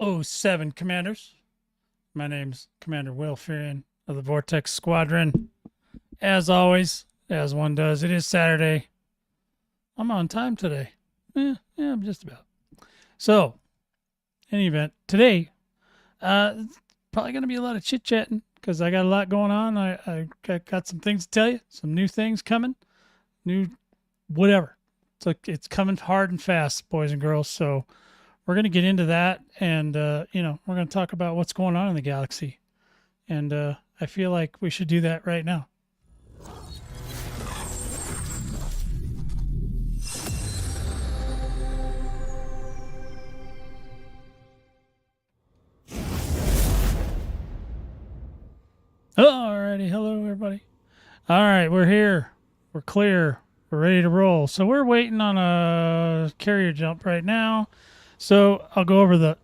007 Commanders. My name's Commander Will Fearion of the Vortex Squadron. As always, as one does, it is Saturday. I'm on time today. I'm just about. So, in any event, today, probably going to be a lot of chit-chatting because I got a lot going on. I got some things to tell you, some new things coming, new whatever. It's coming hard and fast, boys and girls. So, we're going to get into that, and we're going to talk about what's going on in the galaxy, and I feel like we should do that right now. Alrighty, hello everybody. All right, we're here, we're clear, we're ready to roll. So we're waiting on a carrier jump right now. So I'll go over the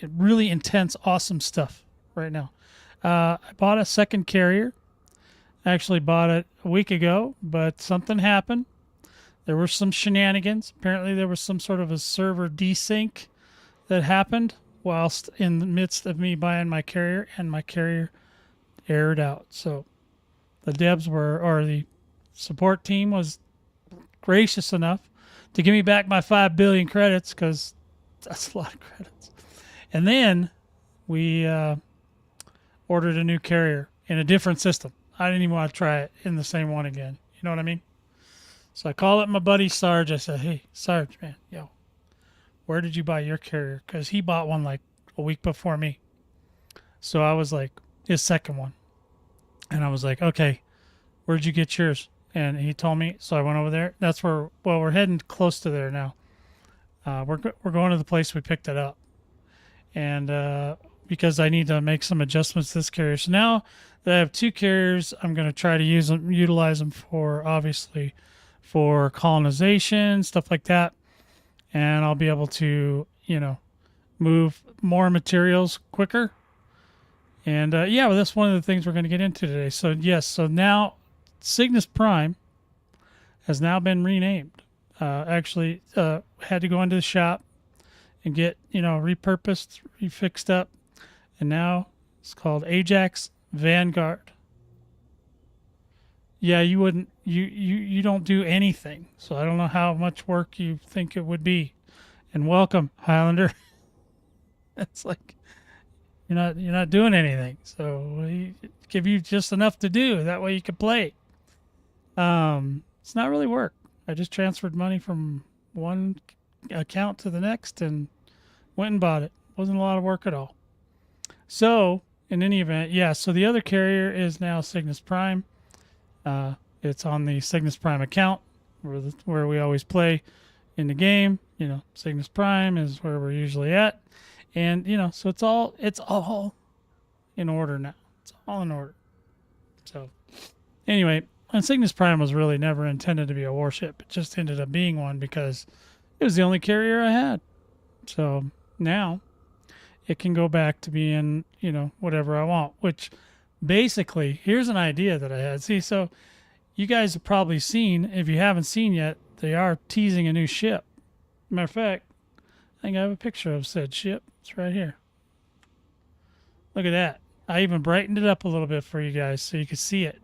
really intense, awesome stuff right now. I bought a second carrier. I actually bought it a week ago, but something happened. There were some shenanigans. Apparently, there was some sort of a server desync that happened whilst in the midst of me buying my carrier, and my carrier aired out. So the the support team was gracious enough to give me back my 5 billion credits, because that's a lot of credits. And then we ordered a new carrier in a different system. I didn't even want to try it in the same one again. You know what I mean? So I called up my buddy Sarge. I said, "Hey, Sarge, man, where did you buy your carrier?" Because he bought one like a week before me. So I was like, his second one. And I was like, "Okay, where'd you get yours?" And he told me. So I went over there. That's where, well, we're heading close to there now. We're going to the place we picked it up, and because I need to make some adjustments to this carrier. So now that I have two carriers, I'm going to try to utilize them for, obviously, for colonization, stuff like that, and I'll be able to move more materials quicker. And well, that's one of the things we're going to get into today. So yes, so now Cygnus Prime has now been renamed. Actually had to go into the shop and get repurposed, refixed up, and now it's called Ajax Vanguard. Yeah, you wouldn't you don't do anything, so I don't know how much work you think it would be. And welcome, Highlander. It's like you're not doing anything, so we give you just enough to do. That way you can play. It's not really work. I just transferred money from one account to the next and went and bought it. Wasn't a lot of work at all. So, in any event, so the other carrier is now Cygnus Prime. It's on the Cygnus Prime account where we always play in the game. Cygnus Prime is where we're usually at. And, so it's all in order now. It's all in order. So, anyway, and Cygnus Prime was really never intended to be a warship. It just ended up being one because it was the only carrier I had. So now it can go back to being, whatever I want, which basically, here's an idea that I had. See, so you guys have probably seen, if you haven't seen yet, they are teasing a new ship. Matter of fact, I think I have a picture of said ship. It's right here. Look at that. I even brightened it up a little bit for you guys so you can see it.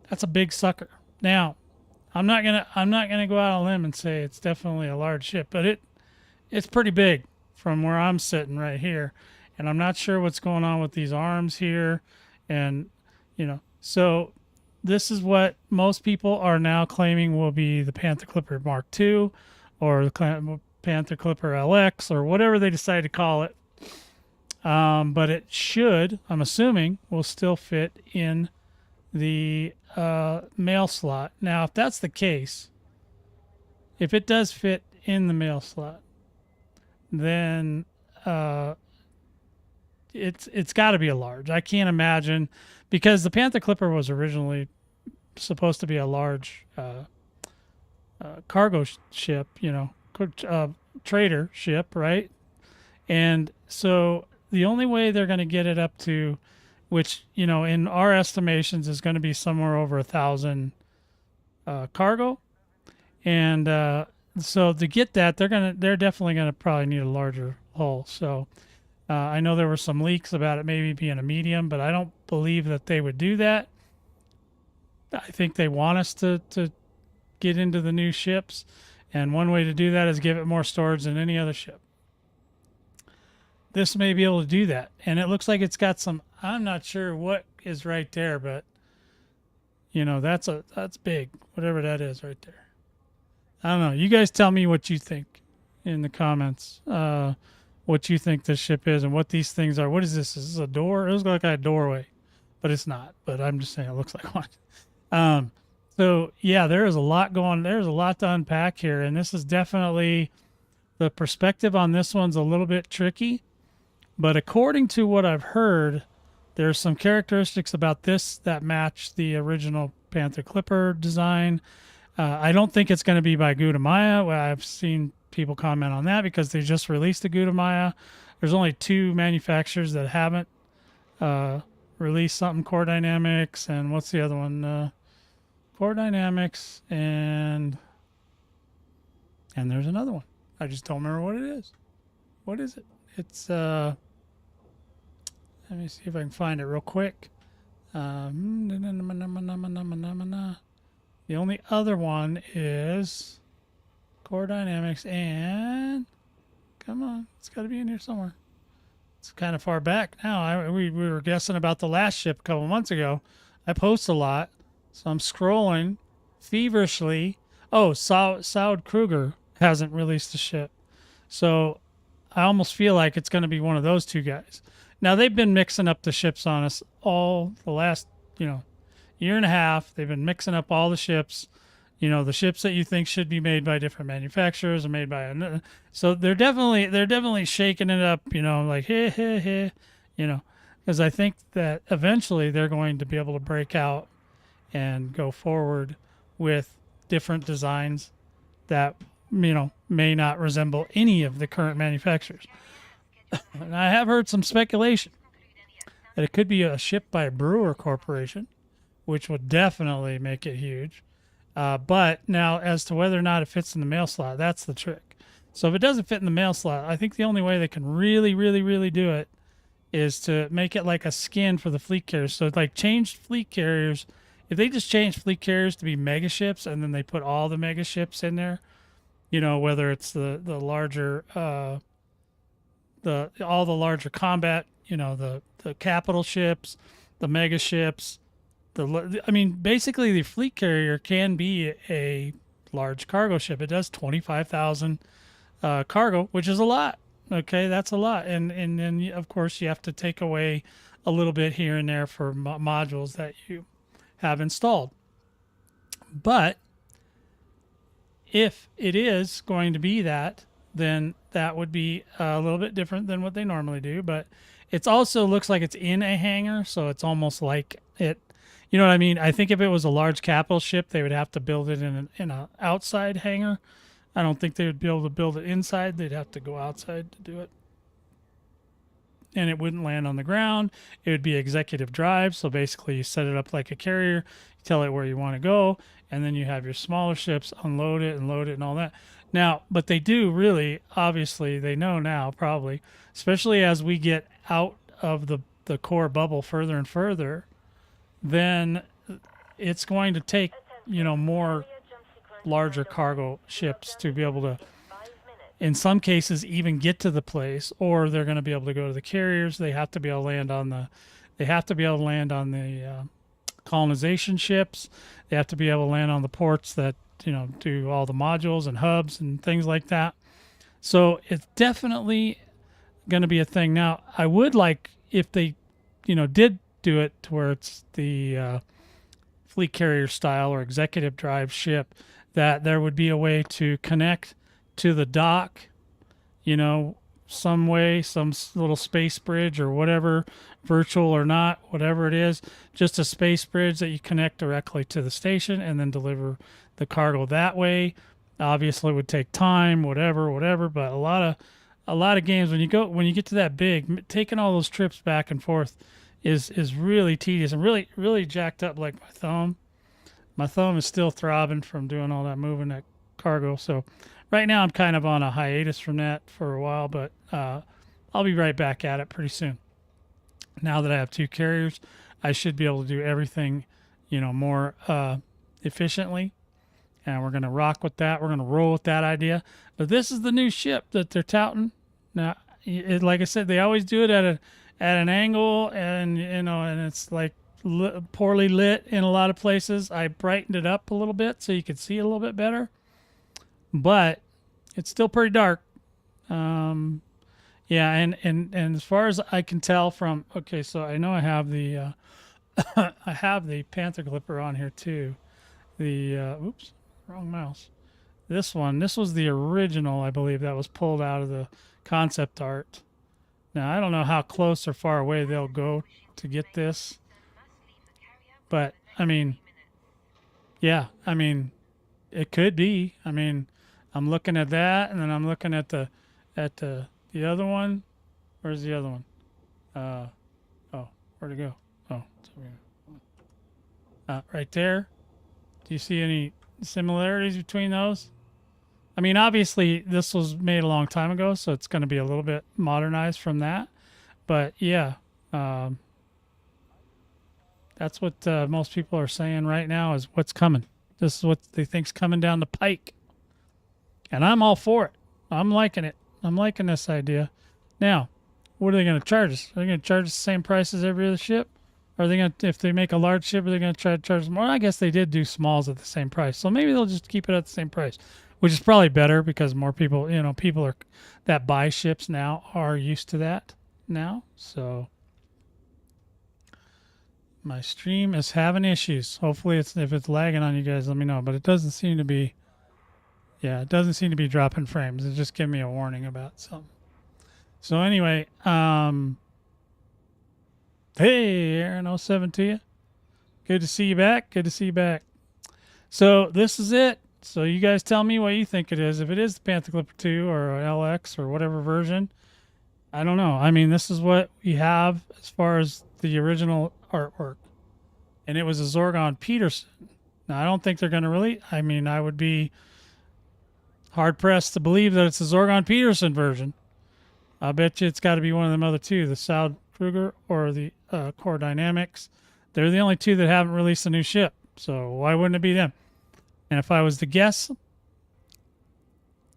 That's a big sucker. Now, I'm not gonna go out on a limb and say it's definitely a large ship, but it's pretty big from where I'm sitting right here, and I'm not sure what's going on with these arms here, and so this is what most people are now claiming will be the Panther Clipper Mark II, or the Panther Clipper LX, or whatever they decide to call it. But it should, I'm assuming, will still fit in the mail slot. Now, if that's the case, if it does fit in the mail slot, then it's got to be a large. I can't imagine, because the Panther Clipper was originally supposed to be a large cargo ship, trader ship, right? And so the only way they're going to get it up to, which in our estimations is going to be somewhere over 1,000 cargo, and so to get that, they're definitely gonna probably need a larger hull. So I know there were some leaks about it maybe being a medium, but I don't believe that they would do that. I think they want us to get into the new ships, and one way to do that is give it more storage than any other ship. This may be able to do that, and it looks like it's got some. I'm not sure what is right there, but you know that's big, whatever that is right there. I don't know. You guys tell me what you think in the comments. What you think this ship is and what these things are. What is this? Is this a door? It looks like a doorway, but it's not. But I'm just saying it looks like one. So yeah, there is a lot going. There's a lot to unpack here, and this is definitely the perspective on this one's a little bit tricky. But according to what I've heard, there's some characteristics about this that match the original Panther Clipper design. I don't think it's going to be by Gudamaya. Well, I've seen people comment on that because they just released the Gudamaya. There's only 2 manufacturers that haven't released something. Core Dynamics and what's the other one? Core Dynamics and there's another one. I just don't remember what it is. What is it? It's let me see if I can find it real quick. The only other one is Core Dynamics and come on, it's got to be in here somewhere. It's kind of far back now. We were guessing about the last ship a couple months ago. I post a lot, so I'm scrolling feverishly. Oh, Saud Kruger hasn't released a ship, so I almost feel like it's going to be one of those 2 guys. Now they've been mixing up the ships on us all the last, year and a half. They've been mixing up all the ships. The ships that you think should be made by different manufacturers are made by another. So they're definitely shaking it up, like hey, because I think that eventually they're going to be able to break out and go forward with different designs that may not resemble any of the current manufacturers. And I have heard some speculation that it could be a ship by Brewer Corporation, which would definitely make it huge. But now, as to whether or not it fits in the mail slot, that's the trick. So if it doesn't fit in the mail slot, I think the only way they can really, really, really do it is to make it like a skin for the fleet carriers. So like change fleet carriers. If they just change fleet carriers to be mega ships and then they put all the mega ships in there, whether it's the larger all the larger combat, the capital ships, the mega ships, basically the fleet carrier can be a large cargo ship. It does 25,000 cargo, which is a lot. Okay, that's a lot, and then of course you have to take away a little bit here and there for modules that you have installed. But if it is going to be that, then that would be a little bit different than what they normally do. But it also looks like it's in a hangar, so it's almost like it. You know what I mean? I think if it was a large capital ship, they would have to build it in an outside hangar. I don't think they would be able to build it inside. They'd have to go outside to do it. And it wouldn't land on the ground. It would be executive drive. So basically you set it up like a carrier, you tell it where you want to go, and then you have your smaller ships unload it and load it and all that. Now, but they do really, obviously, they know now probably, especially as we get out of the core bubble further and further, then it's going to take, more larger cargo ships to be able to, in some cases, even get to the place, or they're going to be able to go to the carriers. They have to be able to land on the colonization ships. They have to be able to land on the ports that, do all the modules and hubs and things like that. So it's definitely going to be a thing. Now, I would like if they, did do it to where it's the fleet carrier style or executive drive ship, that there would be a way to connect to the dock, some way, some little space bridge or whatever, virtual or not, whatever it is, just a space bridge that you connect directly to the station and then deliver the cargo that way. Obviously it would take time, whatever, but a lot of games when you get to that big, taking all those trips back and forth is really tedious and really jacked up. Like my thumb is still throbbing from doing all that moving that cargo. So right now I'm kind of on a hiatus from that for a while, but I'll be right back at it pretty soon. Now that I have two carriers, I should be able to do everything, more efficiently. And we're going to rock with that. We're going to roll with that idea. But this is the new ship that they're touting. Now, like I said, they always do it at an angle, and and it's like poorly lit in a lot of places. I brightened it up a little bit so you could see a little bit better, but it's still pretty dark. Yeah, and as far as I can tell from, okay, so I know I have the I have the Panther clipper on here too. The oops, wrong mouse. This was the original, I believe, that was pulled out of the concept art. Now I don't know how close or far away they'll go to get this, but I mean, yeah, I mean, it could be. I mean, I'm looking at that, and then I'm looking at the the other one. Where's the other one? Oh, where'd it go? Oh, it's over here. Right there. Do you see any similarities between those? I mean, obviously, this was made a long time ago, so it's going to be a little bit modernized from that. But yeah, that's what most people are saying right now is what's coming. This is what they think's coming down the pike, and I'm all for it. I'm liking it. I'm liking this idea. Now, what are they going to charge us? Are they going to charge us the same price as every other ship? Are they going to, if they make a large ship, are they going to try to charge more? I guess they did do smalls at the same price. So maybe they'll just keep it at the same price, which is probably better because more people, people are that buy ships now are used to that now. So my stream is having issues. Hopefully if it's lagging on you guys, let me know, but it doesn't seem to be. Yeah, it doesn't seem to be dropping frames. It's just giving me a warning about something. So anyway, hey, Aaron 07 to you. Good to see you back. Good to see you back. So this is it. So you guys tell me what you think it is. If it is the Panther Clipper 2 or LX or whatever version, I don't know. I mean, this is what we have as far as the original artwork. And it was a Zorgon Peterson. Now, I don't think they're going to really, I mean, I would be hard pressed to believe that it's the Zorgon Peterson version. I bet you it's got to be one of them other two, the Saud Kruger or the Core Dynamics. They're the only two that haven't released a new ship, so why wouldn't it be them? And if I was to guess,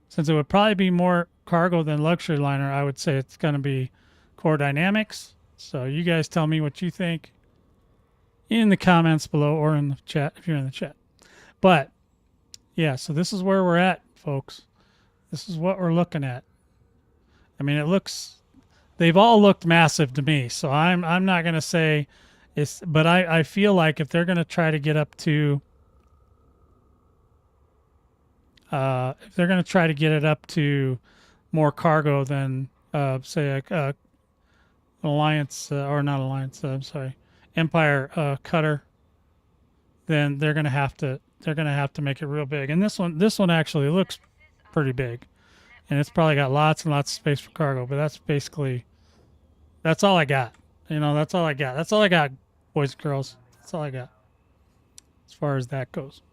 since it would probably be more cargo than luxury liner, I would say it's going to be Core Dynamics. So you guys tell me what you think in the comments below or in the chat if you're in the chat. But yeah, so this is where we're at, folks. This is what we're looking at. I mean, they've all looked massive to me, so I'm not going to say it's, but I feel like if they're going to try to get up to, if they're going to try to get it up to more cargo than, say, an Alliance, or not Alliance, I'm sorry, Empire cutter, then they're going to have to make it real big. And this one actually looks pretty big. And it's probably got lots and lots of space for cargo, but that's all I got. That's all I got. That's all I got, boys and girls. That's all I got as far as that goes.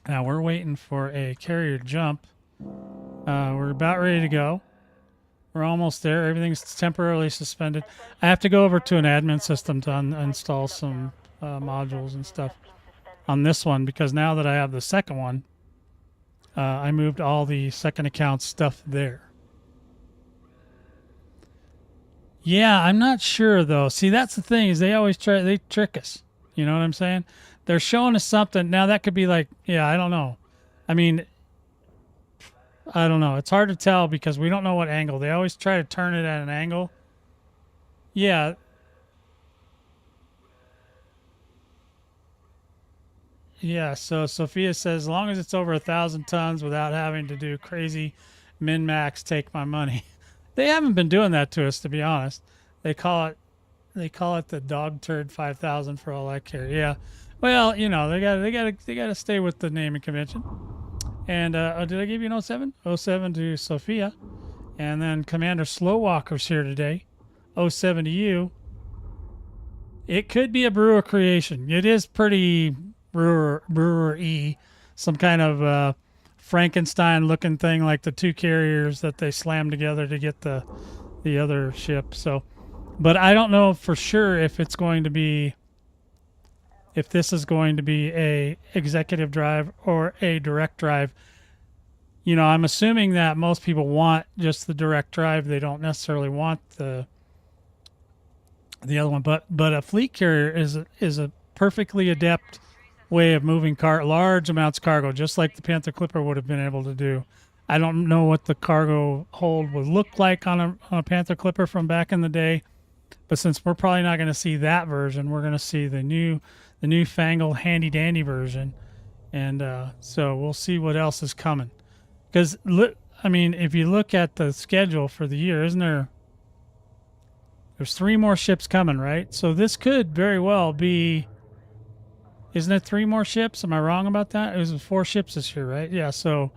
Now we're waiting for a carrier jump. We're about ready to go. We're almost there. Everything's temporarily suspended. I have to go over to an admin system to install some modules and stuff on this one, because now that I have the second one, I moved all the second account stuff there. Yeah, I'm not sure though. See, that's the thing, is they trick us. You know what I'm saying? They're showing us something. Now that could be like, yeah, I don't know. I mean, I don't know. It's hard to tell because we don't know what angle. They always try to turn it at an angle. Yeah. Yeah, so Sophia says, as long as it's over 1,000 tons without having to do crazy min-max, take my money. They haven't been doing that to us, to be honest. They call it the dog turd 5,000 for all I care. Yeah, well, they gotta stay with the naming convention. And did I give you an 07? 07 to Sophia, and then Commander Slowwalker's here today. 07 to you. It could be a brewer creation. It is pretty brewer-y, some kind of Frankenstein looking thing, like the two carriers that they slammed together to get the other ship. So, but I don't know for sure if it's going to be, if this is going to be a executive drive or a direct drive. You know, I'm assuming that most people want just the direct drive. They don't necessarily want the other one. But a fleet carrier is a perfectly adept way of moving large amounts of cargo, just like the Panther Clipper would have been able to do. I don't know what the cargo hold would look like on a Panther Clipper from back in the day, but since we're probably not going to see that version, we're going to see the newfangled handy dandy version, and so we'll see what else is coming. Because I mean, if you look at the schedule for the year, isn't there? There's 3 more ships coming, right? So this could very well be. Isn't it 3 more ships? Am I wrong about that? It was 4 ships this year, right? Yeah. So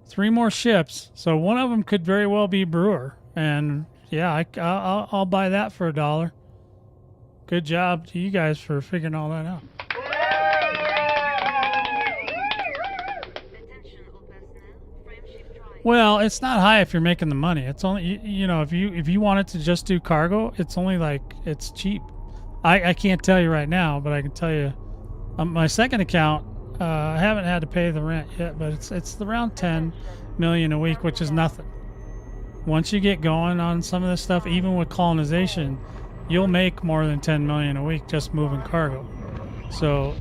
3 more ships. So one of them could very well be Brewer, and yeah, I'll buy that for $1. Good job to you guys for figuring all that out. Well, it's not high if you're making the money. It's only you know, if you wanted to just do cargo, it's only like, it's cheap. I can't tell you right now, but I can tell you my second account, I haven't had to pay the rent yet, but it's around 10 million a week, which is nothing. Once you get going on some of this stuff, even with colonization, you'll make more than 10 million a week just moving cargo. So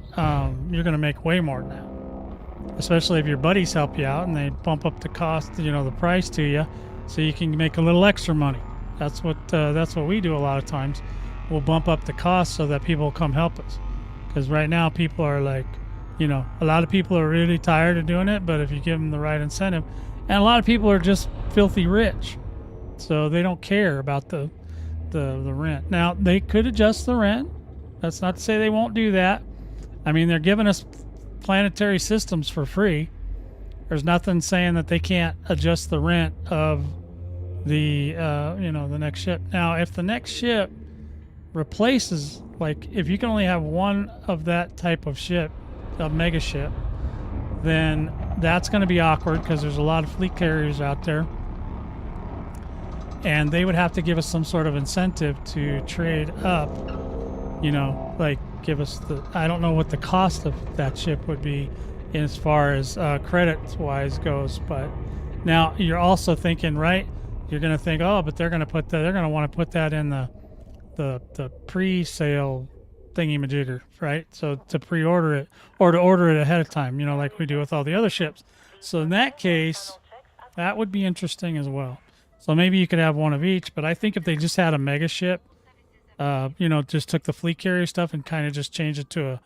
you're going to make way more now, especially if your buddies help you out and they bump up the cost, you know, the price to you, so you can make a little extra money. That's what we do a lot of times. We'll bump up the cost so that people will come help us. Because right now people are like, you know, a lot of people are really tired of doing it, but if you give them the right incentive, and a lot of people are just filthy rich, so they don't care about the rent. Now, they could adjust the rent. That's not to say they won't do that. I mean, they're giving us planetary systems for free. There's nothing saying that they can't adjust the rent of the you know, the next ship. Now, if the next ship replaces, like, if you can only have one of that type of ship, a mega ship, then that's going to be awkward because there's a lot of fleet carriers out there, and they would have to give us some sort of incentive to trade up, you know, like give us the, I don't know what the cost of that ship would be as far as credits wise goes. But now you're also thinking, right, you're going to think, oh, but they're going to put that, they're going to want to put that in the pre-sale thingy-majigger, right? So to pre-order it, or to order it ahead of time, you know, like we do with all the other ships. So in that case, that would be interesting as well. So maybe you could have one of each, but I think if they just had a mega ship, you know, just took the fleet carrier stuff and kind of just changed it to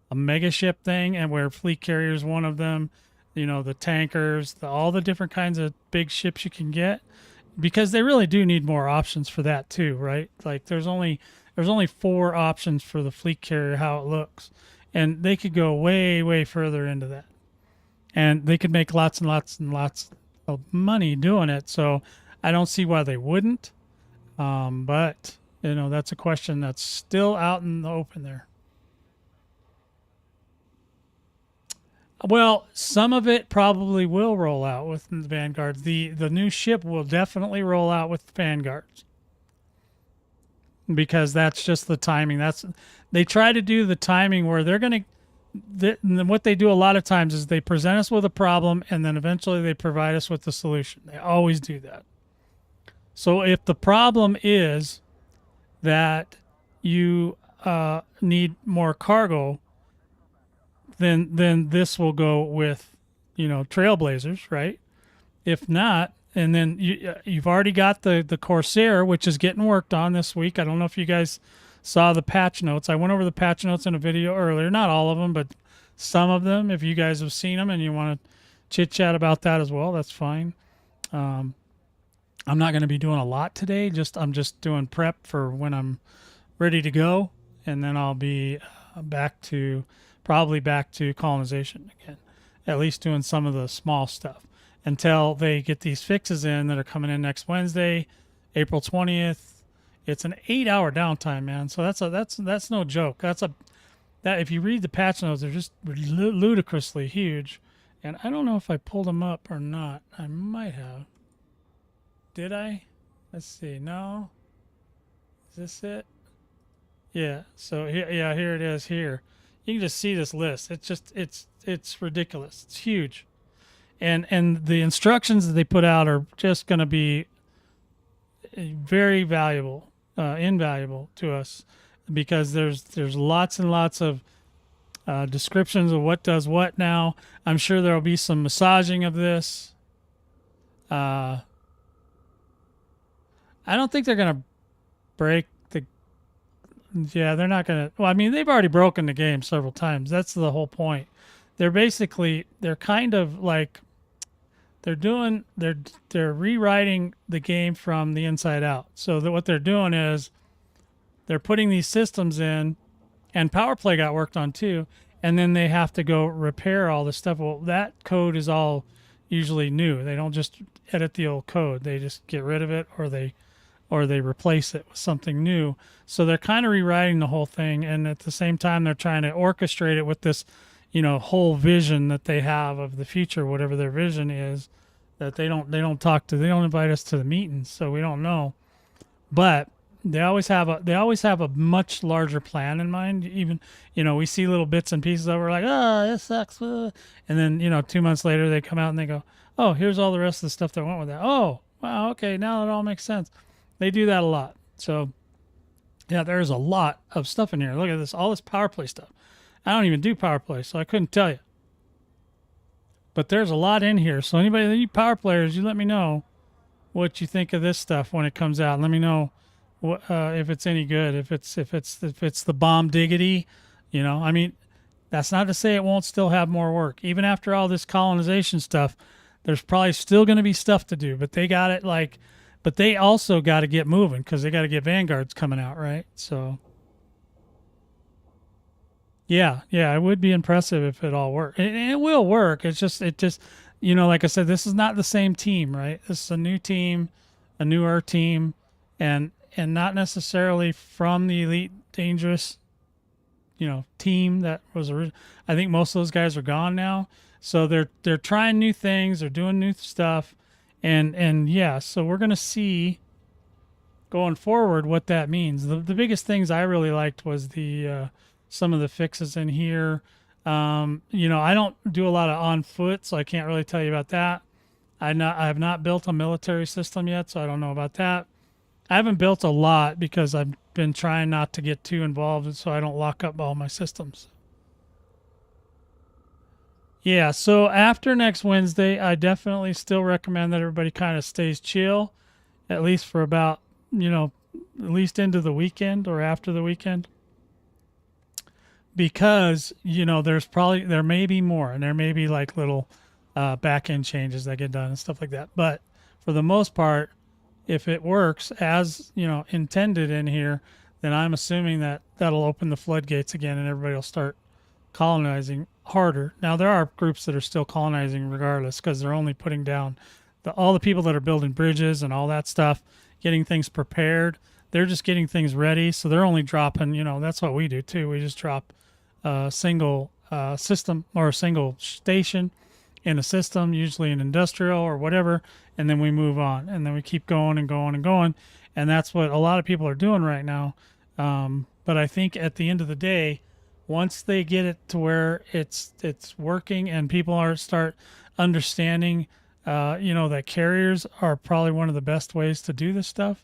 a mega ship thing, and where fleet carrier is one of them, you know, the tankers, all the different kinds of big ships you can get, because they really do need more options for that too, right? Like there's only 4 options for the fleet carrier, how it looks, and they could go way further into that, and they could make lots and lots and lots of money doing it. So I don't see why they wouldn't, but you know, that's a question that's still out in the open there. Well, some of it probably will roll out with the Vanguards. The new ship will definitely roll out with the Vanguards, because that's just the timing. They try to do the timing where they're going to, what they do a lot of times is they present us with a problem and then eventually they provide us with the solution. They always do that. So if the problem is that you need more cargo, then this will go with, you know, Trailblazers, right? If not, and then you've already got the Corsair, which is getting worked on this week. I don't know if you guys saw the patch notes. I went over the patch notes in a video earlier. Not all of them, but some of them. If you guys have seen them and you want to chit-chat about that as well, that's fine. I'm not going to be doing a lot today. I'm just doing prep for when I'm ready to go, and then I'll be probably back to colonization again, at least doing some of the small stuff until they get these fixes in that are coming in next Wednesday, April 20th. It's an 8-hour downtime, man. So that's no joke. That if you read the patch notes, they're just ludicrously huge, And I don't know if I pulled them up or not. I might have. Did I? Let's see. No. Is this it? Yeah. So here, yeah, here it is. Here, you can just see this list. It's ridiculous. It's huge, and the instructions that they put out are just going to be very valuable, invaluable to us, because there's lots and lots of descriptions of what does what now. I'm sure there will be some massaging of this. Uh, I don't think they're going to break the. Yeah, they're not going to. Well, I mean, they've already broken the game several times. That's the whole point. They're kind of like they're rewriting the game from the inside out. So that what they're doing is they're putting these systems in, and power play got worked on too, and then they have to go repair all this stuff. Well, that code is all usually new. They don't just edit the old code. They just get rid of it, or they replace it with something new. So they're kind of rewriting the whole thing, and at the same time they're trying to orchestrate it with this, whole vision that they have of the future, whatever their vision is. That they don't invite us to the meetings, so we don't know. But they always have a much larger plan in mind. Even we see little bits and pieces of it, we're like, oh, this sucks, and then 2 months later they come out and they go, oh, here's all the rest of the stuff that went with that. Oh, wow, okay, now it all makes sense. They do that a lot. So yeah, there's a lot of stuff in here. Look at this, all this power play stuff. I don't even do power play, so I couldn't tell you. But there's a lot in here. So anybody, you power players, you let me know what you think of this stuff when it comes out. Let me know what, if it's any good. If it's the bomb diggity, I mean, that's not to say it won't still have more work. Even after all this colonization stuff, there's probably still going to be stuff to do. But they got it but they also got to get moving because they got to get vanguards coming out, right? So. Yeah, yeah, it would be impressive if it all worked. And it will work. It just, like I said, this is not the same team, right? This is a new team, a newer team, and not necessarily from the Elite Dangerous, team that was. I think most of those guys are gone now, so they're trying new things, they're doing new stuff, and yeah, so we're gonna see going forward what that means. The biggest things I really liked was the some of the fixes in here. I don't do a lot of on foot, so I can't really tell you about that. I have not built a military system yet, so I don't know about that. I haven't built a lot because I've been trying not to get too involved, so I don't lock up all my systems. Yeah, so after next Wednesday, I definitely still recommend that everybody kind of stays chill, at least for about, at least into the weekend or after the weekend, because there may be more, and there may be like little back end changes that get done and stuff like that. But for the most part, if it works as intended in here, then I'm assuming that that'll open the floodgates again, and everybody will start colonizing harder. Now there are groups that are still colonizing regardless, because they're only putting down all the people that are building bridges and all that stuff, getting things prepared. They're just getting things ready, so they're only dropping. That's what we do too. We just drop a single system or a single station in a system, usually an industrial or whatever, and then we move on, and then we keep going and going and going, and that's what a lot of people are doing right now. But I think at the end of the day, once they get it to where it's working and people start understanding, that carriers are probably one of the best ways to do this stuff.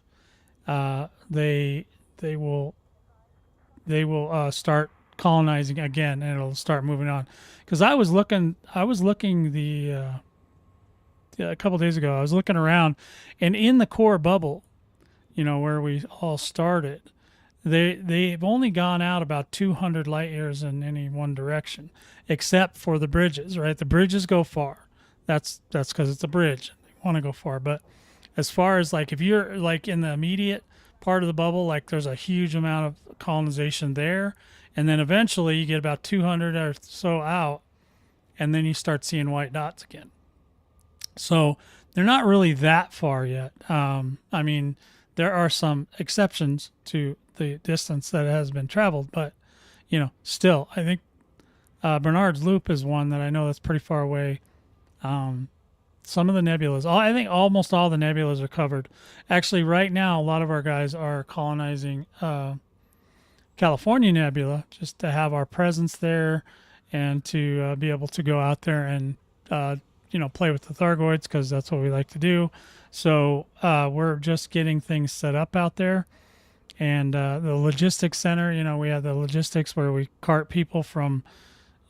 They will start colonizing again, and it'll start moving on. Because I was looking a couple days ago. I was looking around, and in the core bubble, where we all started, they've only gone out about 200 light years in any one direction, except for the bridges. Right, the bridges go far. That's because it's a bridge. They want to go far, but as far as like if you're like in the immediate part of the bubble, like there's a huge amount of colonization there, and then eventually you get about 200 or so out, and then you start seeing white dots again. So they're not really that far yet. I mean, there are some exceptions to the distance that has been traveled, but still, I think Bernard's Loop is one that I know that's pretty far away. Um, some of the nebulas, I think almost all the nebulas are covered. Actually, right now, a lot of our guys are colonizing California Nebula just to have our presence there and to be able to go out there and play with the Thargoids because that's what we like to do. So we're just getting things set up out there. And the logistics center, we have the logistics where we cart people from,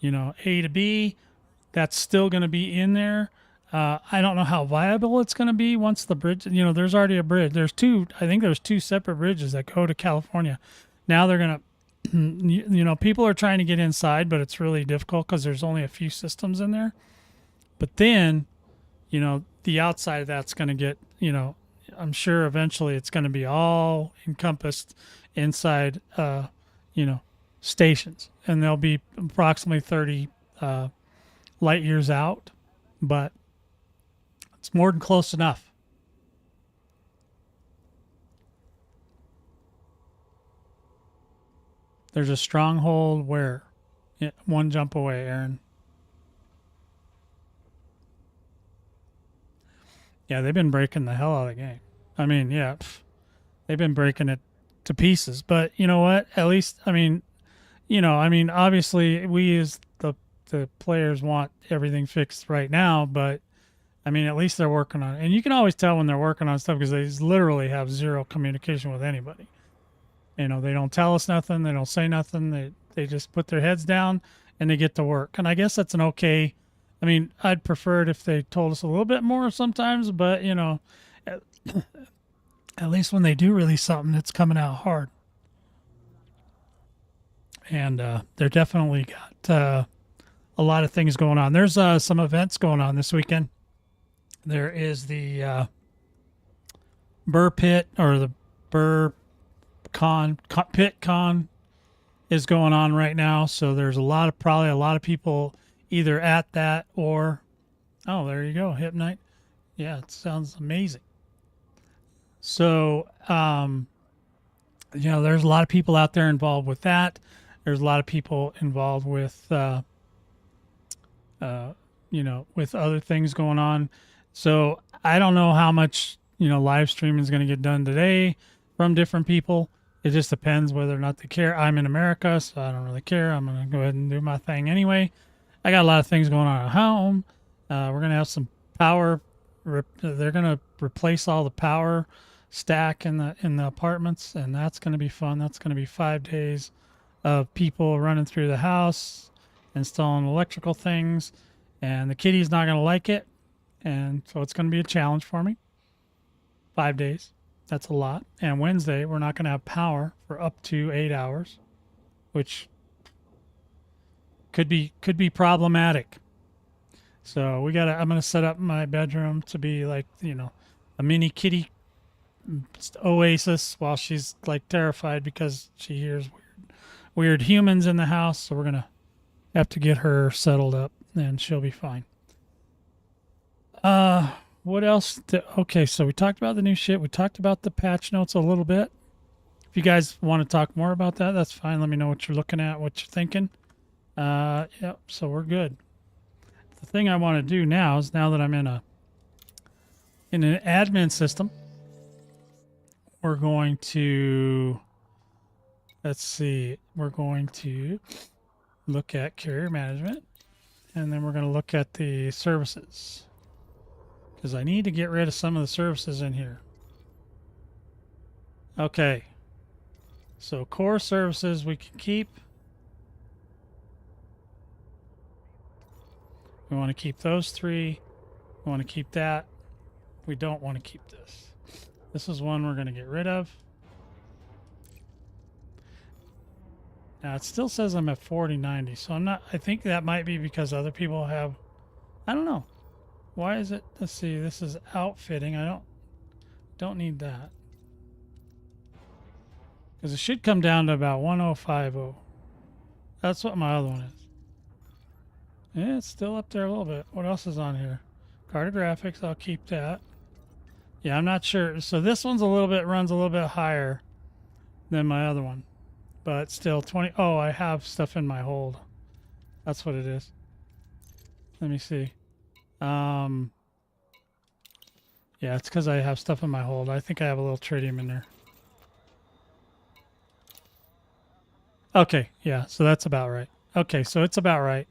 A to B. That's still going to be in there. I don't know how viable it's going to be once the bridge, there's already a bridge. I think there's two separate bridges that go to California. Now they're going to, people are trying to get inside, but it's really difficult because there's only a few systems in there. But then, the outside of that's going to get, I'm sure eventually it's going to be all encompassed inside, stations. And they'll be approximately 30 light years out, but it's more than close enough. There's a stronghold where? Yeah, one jump away, Aaron. Yeah, they've been breaking the hell out of the game. I mean, yeah, they've been breaking it to pieces. But you know what? At least, obviously, we as the players want everything fixed right now, but I mean, at least they're working on it. And you can always tell when they're working on stuff because they literally have zero communication with anybody. They don't tell us nothing. They don't say nothing. They just put their heads down and they get to work. And I guess that's an okay. I mean, I'd prefer it if they told us a little bit more sometimes, but at, at least when they do release something, it's coming out hard. And they're definitely got a lot of things going on. There's some events going on this weekend. There is the Burr Pit or the Burr Pit Con is going on right now. So there's probably a lot of people either at that or, oh, there you go, Hypnite. Yeah, it sounds amazing. So, there's a lot of people out there involved with that. There's a lot of people involved with, with other things going on. So I don't know how much, live streaming is going to get done today from different people. It just depends whether or not they care. I'm in America, so I don't really care. I'm going to go ahead and do my thing anyway. I got a lot of things going on at home. We're going to have some power. They're going to replace all the power stack in the apartments, and that's going to be fun. That's going to be 5 days of people running through the house, installing electrical things, and the kitty's not going to like it, and so it's going to be a challenge for me. 5 days. That's a lot. And Wednesday, we're not going to have power for up to 8 hours, which could be problematic. So I'm going to set up my bedroom to be like, a mini kitty oasis while she's like terrified because she hears weird humans in the house. So we're going to have to get her settled up and she'll be fine. What else? Okay, so we talked about the new shit. We talked about the patch notes a little bit. If you guys want to talk more about that, that's fine. Let me know what you're looking at, what you're thinking. Yep, so we're good. The thing I want to do now is, now that I'm in an admin system, we're going to, let's see, we're going to look at carrier management, and then we're going to look at the services, because I need to get rid of some of the services in here. Okay, so core services we can keep. We want to keep those three. We want to keep that. We don't want to keep this. This is one we're going to get rid of. Now it still says I'm at 4090, so I'm not, I think that might be because other people have, I don't know. Why is it, let's see, this is outfitting. I don't need that. Because it should come down to about 1050. That's what my other one is. Yeah, it's still up there a little bit. What else is on here? Cartographics, I'll keep that. Yeah, I'm not sure. So this one's runs a little bit higher than my other one. But still 20. Oh, I have stuff in my hold. That's what it is. Let me see. Yeah, it's because I have stuff in my hold. I think I have a little tritium in there. Okay, yeah, so that's about right. Okay, so it's about right.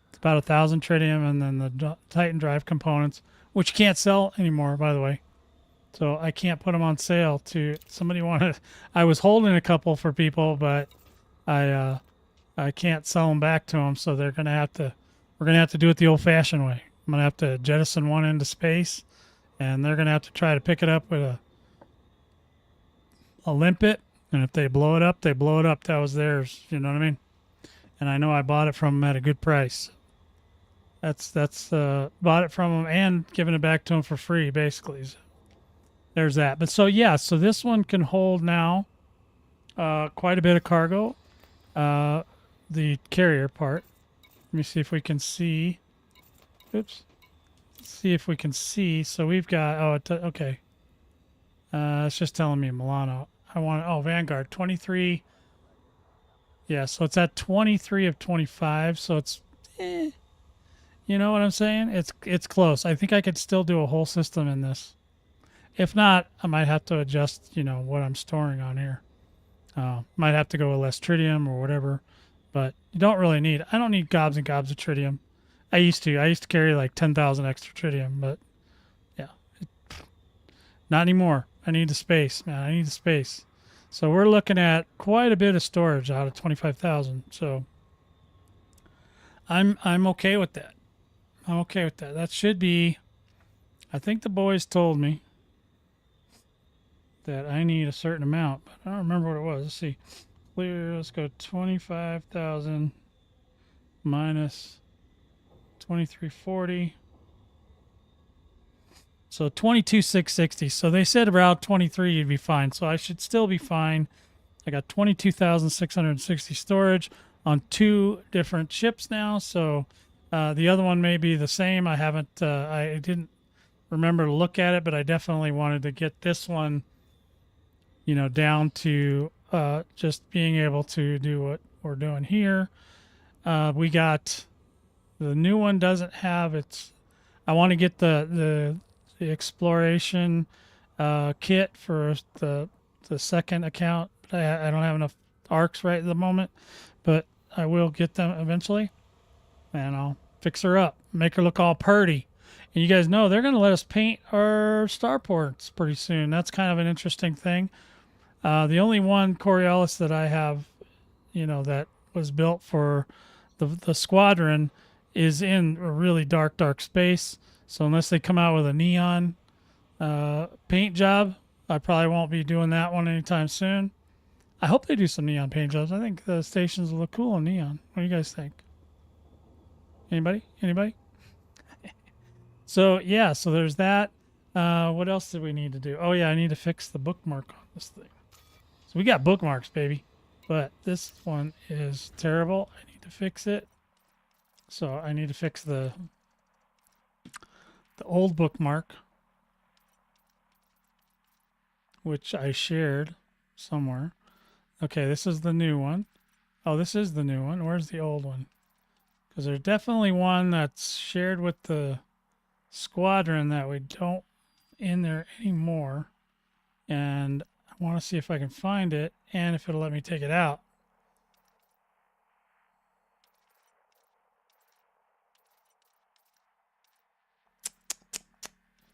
It's about 1,000 tritium, and then the Titan drive components, which you can't sell anymore, by the way. So I can't put them on sale to somebody wanted. I was holding a couple for people, but I can't sell them back to them. So they're gonna have to. We're gonna have to do it the old-fashioned way. I'm gonna have to jettison one into space, and they're gonna have to try to pick it up with a limpet. And if they blow it up, they blow it up. That was theirs. You know what I mean? And I know I bought it from them at a good price. That's bought it from them and given it back to them for free, basically. So there's that. But so yeah, so this one can hold now quite a bit of cargo. The carrier part. Let me see if we can see. Oops. Let's see if we can see. So we've got. Okay. It's just telling me Milano. I want. Oh, Vanguard 23. Yeah, so it's at 23 of 25. So it's. You know what I'm saying? It's close. I think I could still do a whole system in this. If not, I might have to adjust, what I'm storing on here. Might have to go with less tritium or whatever, but you don't really need. I don't need gobs and gobs of tritium. I used to carry like 10,000 extra tritium, but yeah, not anymore. I need the space, man. I need the space. So we're looking at quite a bit of storage out of 25,000. So I'm okay with that. I'm okay with that. That should be. I think the boys told me that I need a certain amount, but I don't remember what it was. Let's see. Clear. Let's go 25,000 minus 2340. So 22,660. So they said around 23 you'd be fine. So I should still be fine. I got 22,660 storage on 2 different ships now. So the other one may be the same. I haven't. I didn't remember to look at it, but I definitely wanted to get this one, down to just being able to do what we're doing here. We got the new one doesn't have its. I want to get the exploration kit for the second account. I don't have enough arcs right at the moment, but I will get them eventually, and I'll fix her up, make her look all purty. And you guys know they're going to let us paint our starports pretty soon. That's kind of an interesting thing. The only one Coriolis that I have, that was built for the squadron is in a really dark space. So unless they come out with a neon paint job, I probably won't be doing that one anytime soon. I hope they do some neon paint jobs. I think the stations will look cool in neon. What do you guys think? Anybody? So yeah, so there's that. What else did we need to do? Oh yeah, I need to fix the bookmark on this thing. So we got bookmarks, baby, but this one is terrible. I need to fix it. So I need to fix the old bookmark, which I shared somewhere. Okay, this is the new one. Oh, this is the new one. Where's the old one? Because there's definitely one that's shared with the squadron that we don't in there anymore. And I want to see if I can find it and if it'll let me take it out.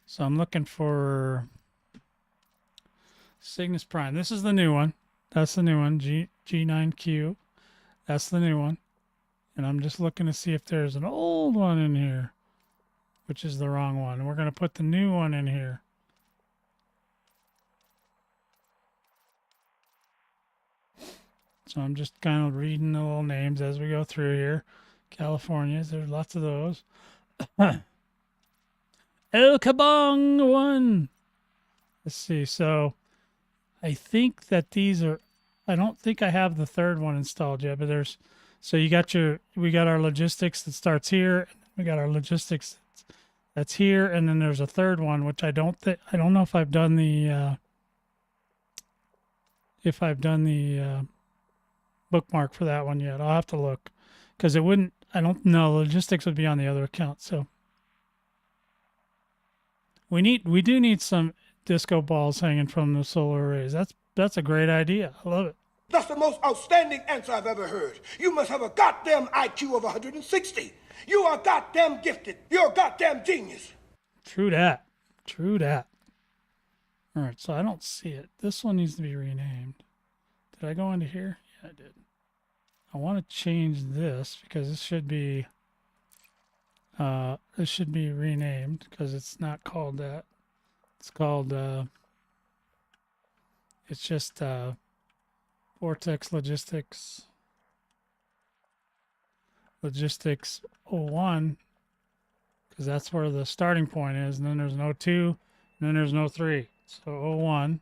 So I'm looking for Cygnus Prime. This is the new one. That's the new one. G9Q. That's the new one. And I'm just looking to see if there's an old one in here, which is the wrong one. We're going to put the new one in here. So I'm just kind of reading the little names as we go through here. Californias, there's lots of those. El Kabong one. Let's see. So I think that these are, I don't think I have the third one installed yet, but there's, so we got our logistics that starts here. We got our logistics that's here. And then there's a third one, which I don't know if I've done the, bookmark for that one yet. I'll have to look. because it wouldn't. I don't know. Logistics would be on the other account. So we do need some disco balls hanging from the solar arrays. That's a great idea. I love it. That's the most outstanding answer I've ever heard. You must have a goddamn IQ of 160. You are goddamn gifted. You're a goddamn genius. True that. True that. All right, so I don't see it. This one needs to be renamed. Did I go into here? Yeah, I did. I want to change this because this should be renamed because it's not called that. It's called it's just Vortex Logistics 01 because that's where the starting point is, and then there's an 02, and then there's an 03. So 01.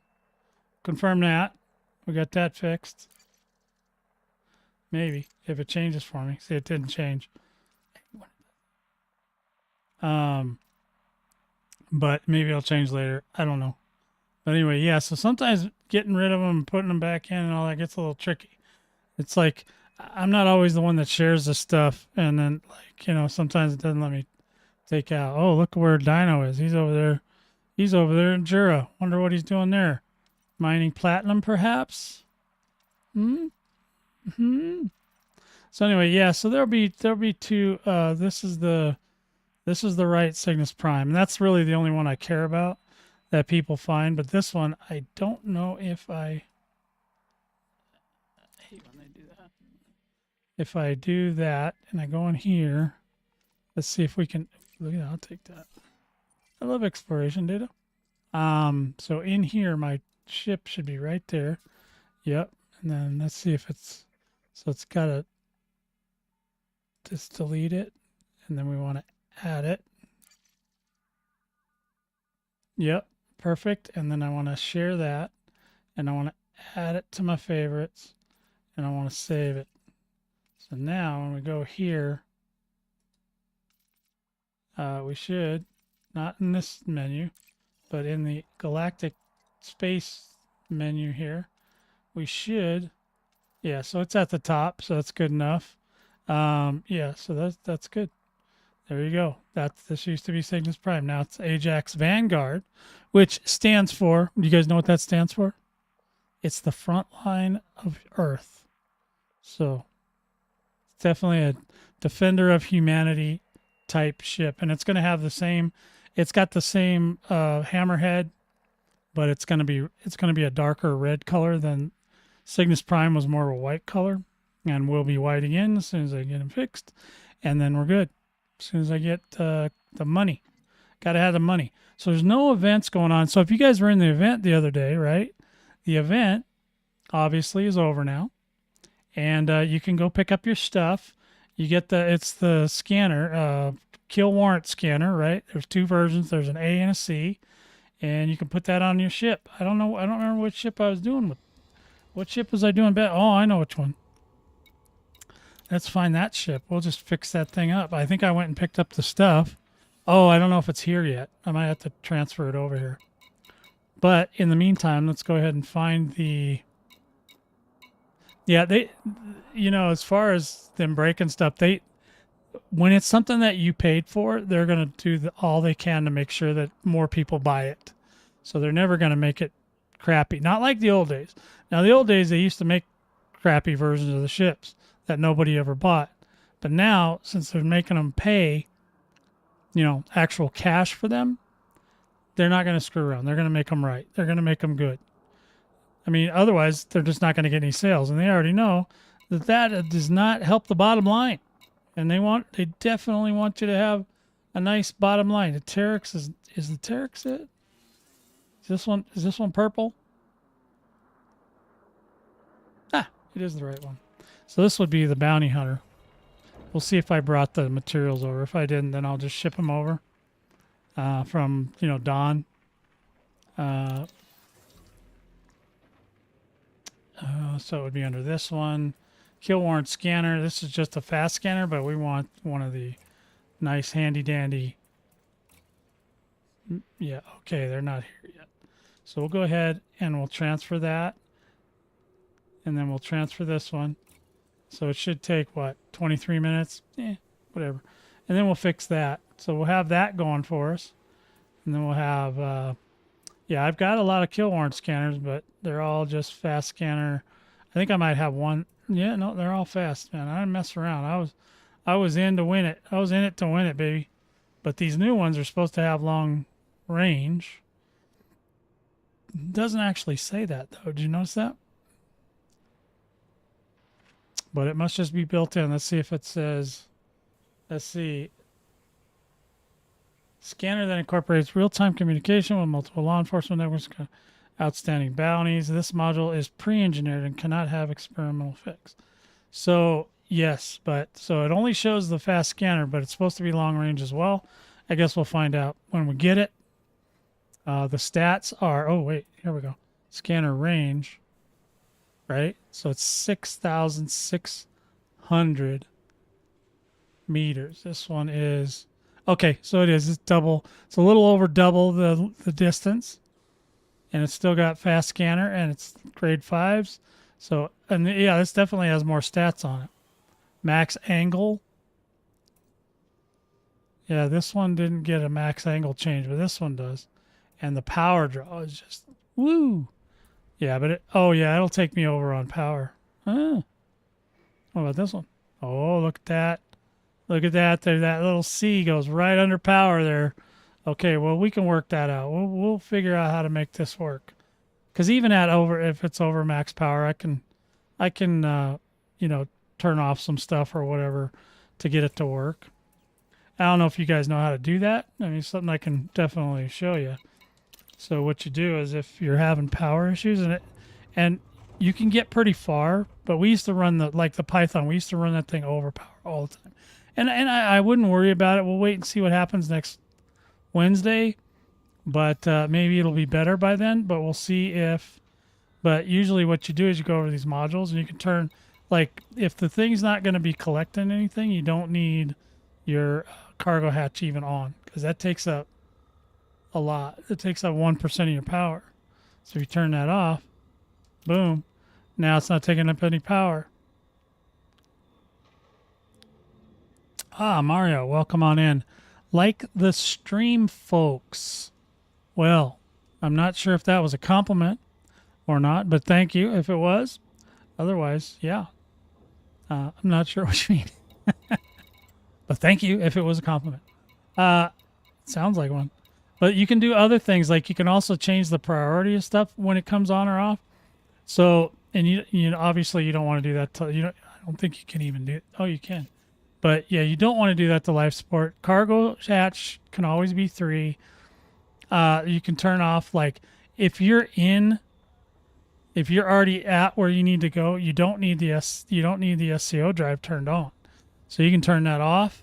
Confirm that. We got that fixed. Maybe if it changes for me. See, it didn't change. But maybe it'll change later. I don't know. But anyway, yeah. So sometimes getting rid of them and putting them back in and all that gets a little tricky. It's like I'm not always the one that shares the stuff, and then sometimes it doesn't let me take out. Oh, look where Dino is. He's over there. He's over there in Jura. Wonder what he's doing there. Mining platinum, perhaps. So anyway, yeah. So there'll be two. This is the right Cygnus Prime, and that's really the only one I care about that people find. But this one, I don't know if I hate when they do that. If I do that and I go in here, let's see if we can. Look at that. I'll take that. I love exploration data. So in here, my ship should be right there. Yep. And then let's see if it's. So it's got to just delete it, and then we want to add it. Yep, perfect. And then I want to share that, and I want to add it to my favorites, and I want to save it. So now when we go here, we should, not in this menu, but in the galactic space menu here, we should, yeah, so it's at the top, so that's good enough. Yeah, so that's good. There you go. This used to be Cygnus Prime. Now it's Ajax Vanguard, which stands for, do you guys know what that stands for? It's the front line of Earth. So it's definitely a defender of humanity type ship, and it's going to have the same, it's got the same hammerhead, but it's going to be a darker red color than Cygnus Prime was, more of a white color, and we'll be white again as soon as I get them fixed, and then we're good. As soon as I get the money, gotta have the money. So there's no events going on. So if you guys were in the event the other day, right? The event obviously is over now, and you can go pick up your stuff. You get it's the scanner, kill warrant scanner, right? There's two versions. There's an A and a C, and you can put that on your ship. I don't know. I don't remember which ship I was doing with. What ship was I doing? Oh, I know which one. Let's find that ship. We'll just fix that thing up. I think I went and picked up the stuff. Oh, I don't know if it's here yet. I might have to transfer it over here. But in the meantime, let's go ahead and find the... Yeah, they, as far as them breaking stuff, when it's something that you paid for, they're going to do all they can to make sure that more people buy it. So they're never going to make it crappy. Not like the old days. Now, the old days, they used to make crappy versions of the ships that nobody ever bought. But now, since they're making them pay, actual cash for them, they're not going to screw around. They're going to make them right. They're going to make them good. I mean, otherwise, they're just not going to get any sales. And they already know that does not help the bottom line. And they definitely want you to have a nice bottom line. The Terex is the Terex it? Is this one purple? Ah, it is the right one. So this would be the bounty hunter. We'll see if I brought the materials over. If I didn't, then I'll just ship them over from, Dawn. So it would be under this one. Kill warrant scanner. This is just a fast scanner, but we want one of the nice handy dandy. Yeah, okay, they're not here yet. So we'll go ahead and we'll transfer that. And then we'll transfer this one. So it should take, what, 23 minutes? Whatever. And then we'll fix that. So we'll have that going for us. And then we'll have, yeah, I've got a lot of kill warrant scanners, but they're all just fast scanner. I think I might have one. Yeah, no, they're all fast, man. I didn't mess around. I was in to win it. I was in it to win it, baby. But these new ones are supposed to have long range. It doesn't actually say that, though. Did you notice that? But it must just be built in. Let's see if it says, let's see. Scanner that incorporates real-time communication with multiple law enforcement networks, outstanding bounties. This module is pre-engineered and cannot have experimental fix. So yes, but so it only shows the fast scanner, but it's supposed to be long range as well. I guess we'll find out when we get it. The stats are, oh wait, here we go. Scanner range, right? So it's 6,600 meters. This one is, okay, so it is. It's double. It's a little over double the distance, and it's still got fast scanner, and it's grade 5s. So, and yeah, this definitely has more stats on it. Max angle. Yeah, this one didn't get a max angle change, but this one does. And the power draw is just woo. Yeah, but oh yeah, it'll take me over on power. What about this one? Oh, look at that. Look at that. There, that little C goes right under power there. Okay, well, we can work that out. We'll figure out how to make this work. Because even at over, if it's over max power, I can, you know, turn off some stuff or whatever to get it to work. I don't know if you guys know how to do that. I mean, something I can definitely show you. So what you do is if you're having power issues and you can get pretty far, but we used to run like the Python, we used to run that thing over power all the time. And I wouldn't worry about it. We'll wait and see what happens next Wednesday, but maybe it'll be better by then, but we'll see if, but usually what you do is you go over these modules and you can turn, like if the thing's not going to be collecting anything, you don't need your cargo hatch even on, because that takes up a lot. It takes up 1% of your power. So if you turn that off, boom, now it's not taking up any power. Ah, Mario, welcome on in. Like the stream, folks. Well, I'm not sure if that was a compliment or not, but thank you if it was. Otherwise, yeah. I'm not sure what you mean. But thank you if it was a compliment. Sounds like one. But you can do other things. Like you can also change the priority of stuff when it comes on or off. So, and you obviously you don't want to do that. I don't think you can even do it. Oh, you can. But yeah, you don't want to do that to life support. Cargo hatch can always be 3. You can turn off, like if you're already at where you need to go, you don't need the SCO drive turned on. So you can turn that off.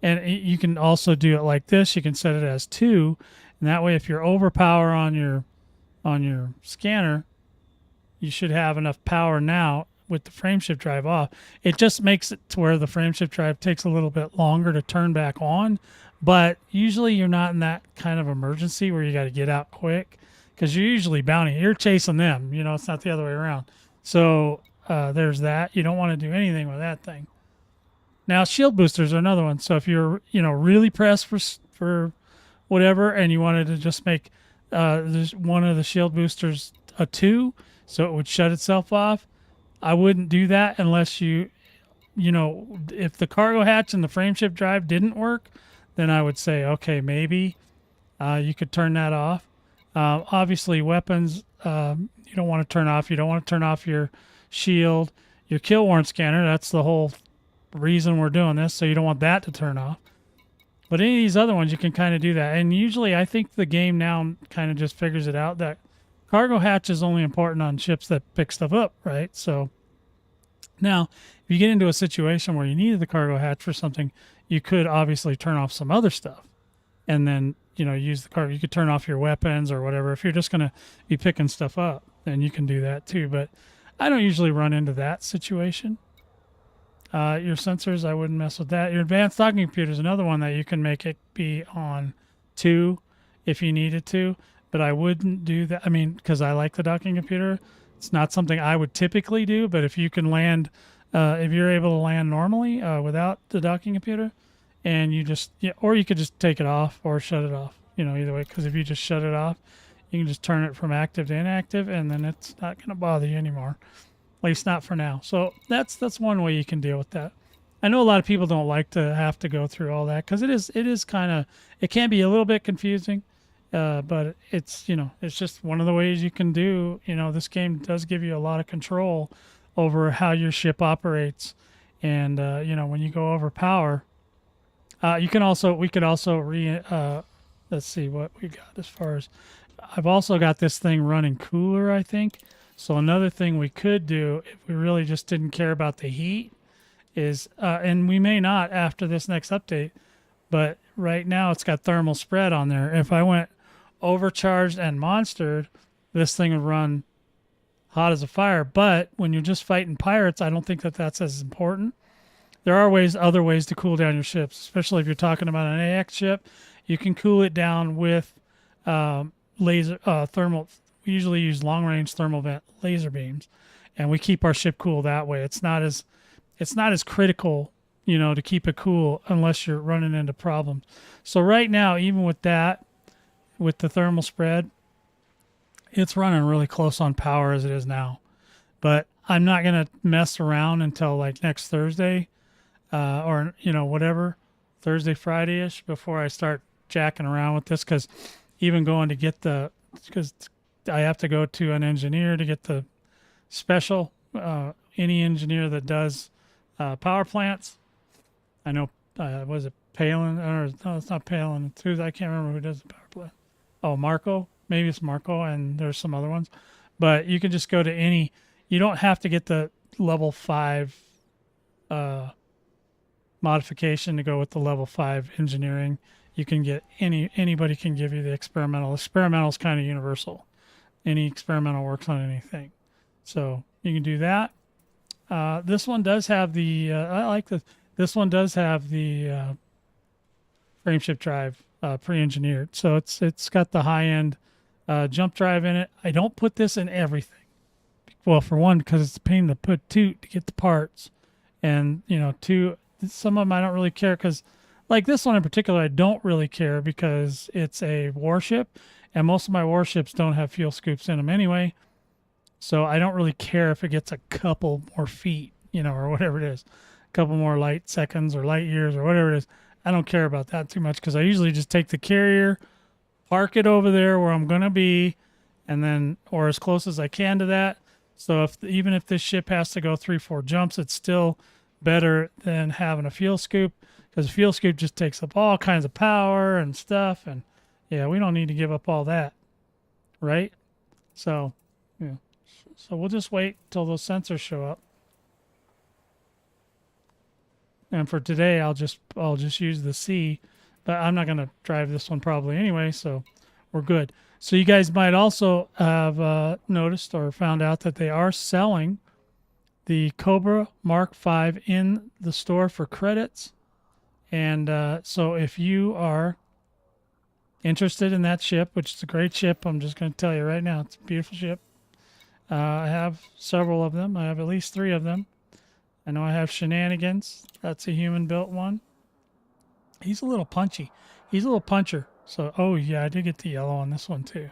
And you can also do it like this. You can set it as 2, and that way if you're over power on your scanner, you should have enough power now with the frameshift drive off. It just makes it to where the frameshift drive takes a little bit longer to turn back on, but usually you're not in that kind of emergency where you got to get out quick, because you're usually bounty. You're chasing them. You know, it's not the other way around. So there's that. You don't want to do anything with that thing. Now, shield boosters are another one. So if you're, really pressed for whatever, and you wanted to just make one of the shield boosters a 2, so it would shut itself off, I wouldn't do that unless if the cargo hatch and the frameshift drive didn't work, then I would say, okay, maybe you could turn that off. Obviously, weapons you don't want to turn off. You don't want to turn off your shield, your kill warrant scanner. That's the whole reason we're doing this, so you don't want that to turn off. But any of these other ones, you can kind of do that. And usually I think the game now kind of just figures it out that cargo hatch is only important on ships that pick stuff up, right? So now if you get into a situation where you needed the cargo hatch for something, you could obviously turn off some other stuff and then use the cargo. You could turn off your weapons or whatever. If you're just going to be picking stuff up, then you can do that too. But I don't usually run into that situation. Your sensors, I wouldn't mess with that. Your advanced docking computer is another one that you can make it be on 2 if you needed to, but I wouldn't do that. I mean, because I like the docking computer. It's not something I would typically do, but if you can land if you're able to land normally without the docking computer, and you just or you could just take it off or shut it off. Either way, because if you just shut it off, you can just turn it from active to inactive, and then it's not going to bother you anymore. At least not for now. So that's one way you can deal with that. I know a lot of people don't like to have to go through all that because it is kind of, it can be a little bit confusing, but it's just one of the ways you can do. This game does give you a lot of control over how your ship operates, and when you go over power, we could also let's see what we got as far as, I've also got this thing running cooler, I think. So another thing we could do if we really just didn't care about the heat is, and we may not after this next update, but right now it's got thermal spread on there. If I went overcharged and monstered, this thing would run hot as a fire. But when you're just fighting pirates, I don't think that that's as important. There are other ways to cool down your ships, especially if you're talking about an AX ship. You can cool it down with laser thermal. We usually use long range thermal vent laser beams, and we keep our ship cool that way. It's not as critical, to keep it cool unless you're running into problems. So right now, even with that, with the thermal spread, it's running really close on power as it is now. But I'm not gonna mess around until like next Thursday, or whatever, Thursday, Friday-ish, before I start jacking around with this, because even going to get because I have to go to an engineer to get the special, any engineer that does power plants. I know, was it Palin? Or no, it's not Palin. It's I can't remember who does the power plant. Oh, Marco. Maybe it's Marco, and there's some other ones. But you can just go to any. You don't have to get the level 5 modification to go with the level 5 engineering. You can get anybody can give you the experimental. Experimental is kind of universal. Any experimental works on anything. So you can do that. This one does have the, this one does have the frameshift drive pre-engineered. So it's got the high-end jump drive in it. I don't put this in everything. Well, for one, because it's a pain to put, two, to get the parts. And, two, some of them I don't really care because, like this one in particular, I don't really care because it's a warship, and most of my warships don't have fuel scoops in them anyway. So I don't really care if it gets a couple more feet, or whatever it is, a couple more light seconds or light years or whatever it is. I don't care about that too much because I usually just take the carrier, park it over there where I'm going to be, and then, or as close as I can to that. So even if this ship has to go 3-4 jumps, it's still better than having a fuel scoop, because a fuel scoop just takes up all kinds of power and stuff. And yeah, we don't need to give up all that. Right? So, yeah. So we'll just wait till those sensors show up. And for today, I'll just use the C, but I'm not going to drive this one probably anyway, so we're good. So you guys might also have noticed or found out that they are selling the Cobra Mark V in the store for credits. And so if you are interested in that ship, which is a great ship, I'm just going to tell you right now, it's a beautiful ship. I have several of them. I have at least 3 of them. I know I have Shenanigans. That's a human-built one. He's a little punchy. He's a little puncher. So, oh yeah, I did get the yellow on this one too.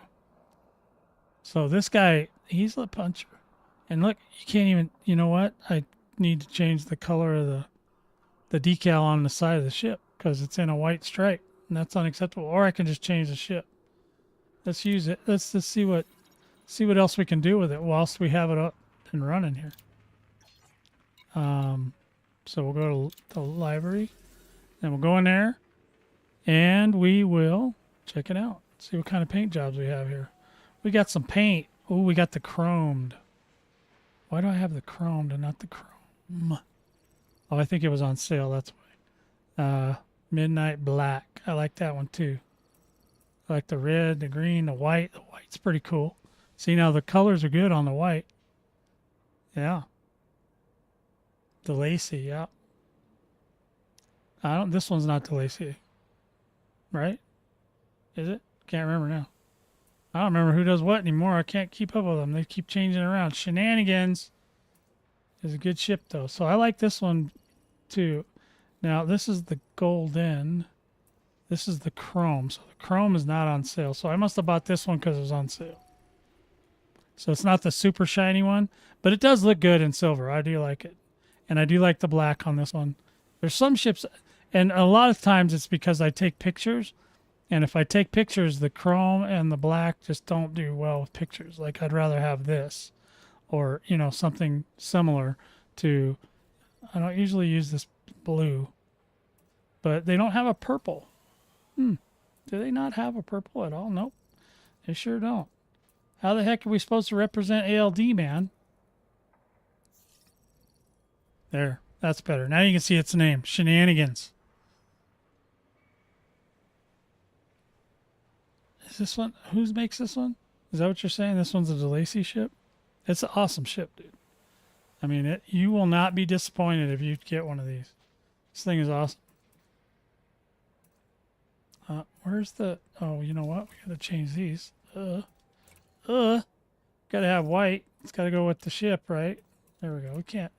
So this guy, he's a puncher. And look, you can't even, you know what? I need to change the color of the decal on the side of the ship because it's in a white stripe, and that's unacceptable. Or I can just change the ship. Let's use it. Let's just see what else we can do with it whilst we have it up and running here. So we'll go to the library, and we'll go in there, and we will check it out. See what kind of paint jobs we have here. We got some paint. Oh, we got the chromed. Why do I have the chromed and not the chrome? Oh, I think it was on sale. That's why. Midnight Black. I like that one too. I like the red, the green, the white. The white's pretty cool. See, now the colors are good on the white. Yeah. The Lacy, yeah. This one's not the Lacy. Right? Is it? Can't remember now. I don't remember who does what anymore. I can't keep up with them. They keep changing around. Shenanigans It's a good ship though. So I like this one too. Now this is the golden. This is the chrome. So the chrome is not on sale. So I must have bought this one because it was on sale. So it's not the super shiny one, but it does look good in silver. I do like it. And I do like the black on this one. There's some ships, and a lot of times it's because I take pictures. And if I take pictures, the chrome and the black just don't do well with pictures. Like I'd rather have this or, you know, something similar to, I don't usually use this blue, but they don't have a purple. Do they not have a purple at all? Nope. They sure don't. How the heck are we supposed to represent ALD, man? There. That's better. Now you can see its name. Shenanigans. Is this one? Who makes this one? Is that what you're saying? This one's a DeLacy ship? It's an awesome ship, dude. I mean, you will not be disappointed if you get one of these. This thing is awesome. Where's the... Oh, you know what? We got to change these. Got to have white. It's got to go with the ship, right? There we go. We can't...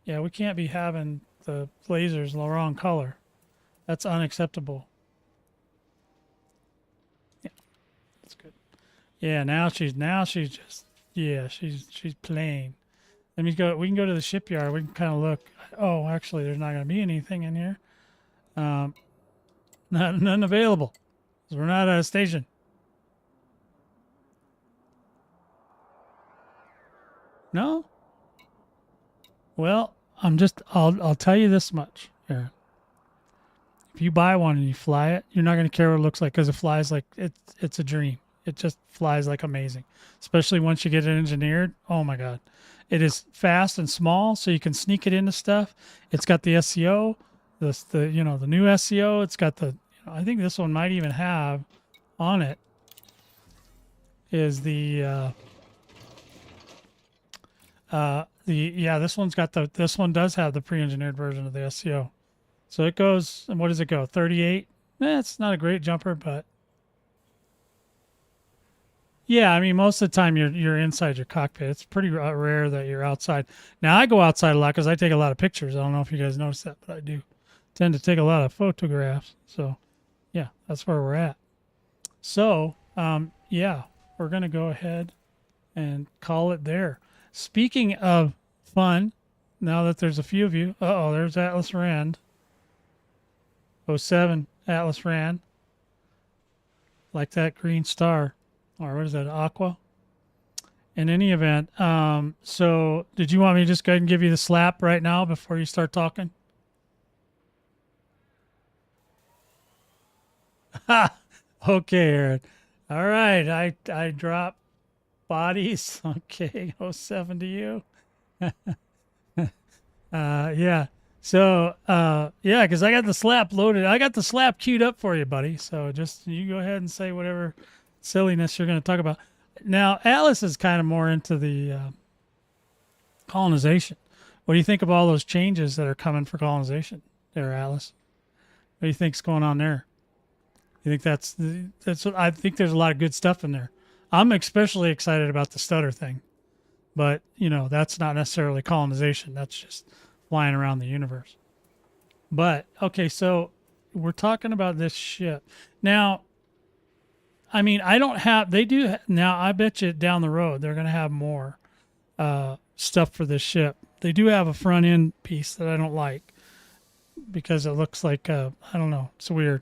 Yeah, we can't be having the blazers the wrong color. That's unacceptable. Yeah, that's good. Yeah, now she's just... Yeah, she's plain. Let me go. We can go to the shipyard. We can kind of look. Oh, actually, there's not going to be anything in here. None available. 'Cause we're not at a station. No. Well, I'll tell you this much here. If you buy one and you fly it, you're not going to care what it looks like because it flies like it's a dream. It just flies like amazing, especially once you get it engineered. Oh my God. It is fast and small, so you can sneak it into stuff. It's got the SEO, the new SEO. It's got the, I think this one might even have on it is this one does have the pre-engineered version of the SEO. So it goes, and what does it go? 38? It's not a great jumper, but yeah, I mean, most of the time you're inside your cockpit. It's pretty rare that you're outside. Now, I go outside a lot because I take a lot of pictures. I don't know if you guys notice that, but I do tend to take a lot of photographs. So, yeah, that's where we're at. So, yeah, we're going to go ahead and call it there. Speaking of fun, now that there's a few of you, there's Atlas Rand. 07 Atlas Rand. Like that green star. Or what is that, aqua? In any event, so did you want me to just go ahead and give you the slap right now before you start talking? Ha! Okay, Aaron. All right, I drop bodies. Okay, 07 to you. Yeah. So, yeah, because I got the slap loaded. I got the slap queued up for you, buddy. So just you go ahead and say whatever silliness you're going to talk about. Now, Alice is kind of more into the colonization. What do you think of all those changes that are coming for colonization there, Alice? What do you think's going on there? You think that's what I think there's a lot of good stuff in there. I'm especially excited about the stutter thing. But, that's not necessarily colonization. That's just flying around the universe. But, okay, so we're talking about this ship. Now, I mean, they do, now I bet you down the road they're going to have more stuff for this ship. They do have a front end piece that I don't like because it looks like, I don't know, it's weird.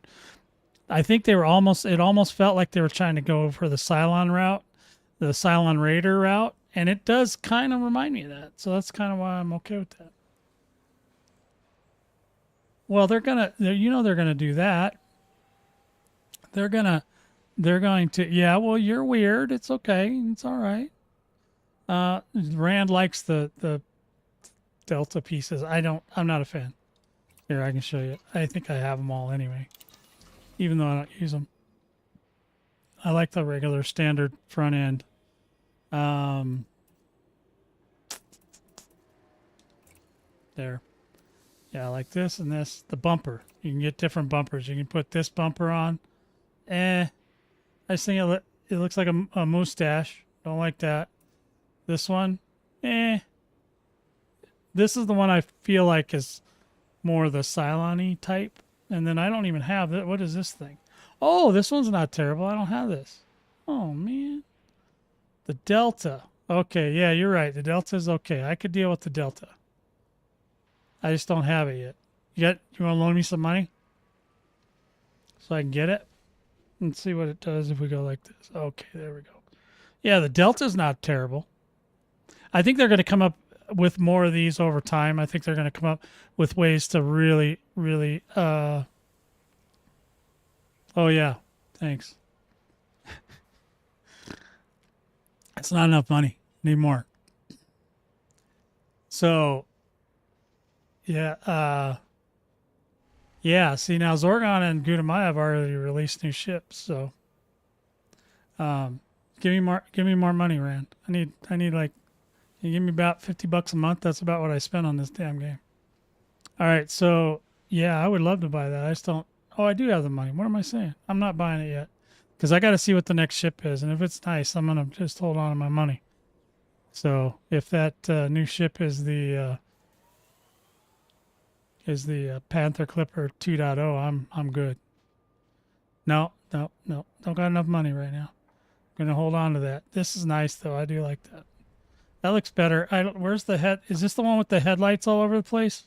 I think it almost felt like they were trying to go for the Cylon route, the Cylon Raider route, and it does kind of remind me of that. So that's kind of why I'm okay with that. Well, they're going to do that. They're going to, yeah, well, you're weird. It's okay. It's all right. Rand likes the Delta pieces. I'm not a fan. Here, I can show you. I think I have them all anyway, even though I don't use them. I like the regular standard front end. There. Yeah, I like this and this. The bumper. You can get different bumpers. You can put this bumper on. I just think it looks like a mustache. Don't like that. This one, This is the one I feel like is more the Cylon-y type. And then I don't even have it. What is this thing? Oh, this one's not terrible. I don't have this. Oh, man. The Delta. Okay, yeah, you're right. The Delta is okay. I could deal with the Delta. I just don't have it yet. You want to loan me some money? So I can get it? Let's see what it does if we go like this. Okay, there we go. Yeah, the Delta's not terrible. I think they're going to come up with more of these over time. I think they're going to come up with ways to really, really... Oh, yeah. Thanks. It's not enough money. Need more. So, yeah. Yeah, see, now Zorgon and Gudamaya have already released new ships, so... give me more money, Rand. I need like... You give me about $50 a month. That's about what I spend on this damn game. All right, so yeah, I would love to buy that. I just don't. Oh, I do have the money. What am I saying? I'm not buying it yet because I got to see what the next ship is, and if it's nice, I'm gonna just hold on to my money. So if that new ship is the Panther Clipper 2.0, I'm good. No, don't got enough money right now. I'm gonna hold on to that. This is nice though. I do like that. That looks better. Where's the head? Is this the one with the headlights all over the place?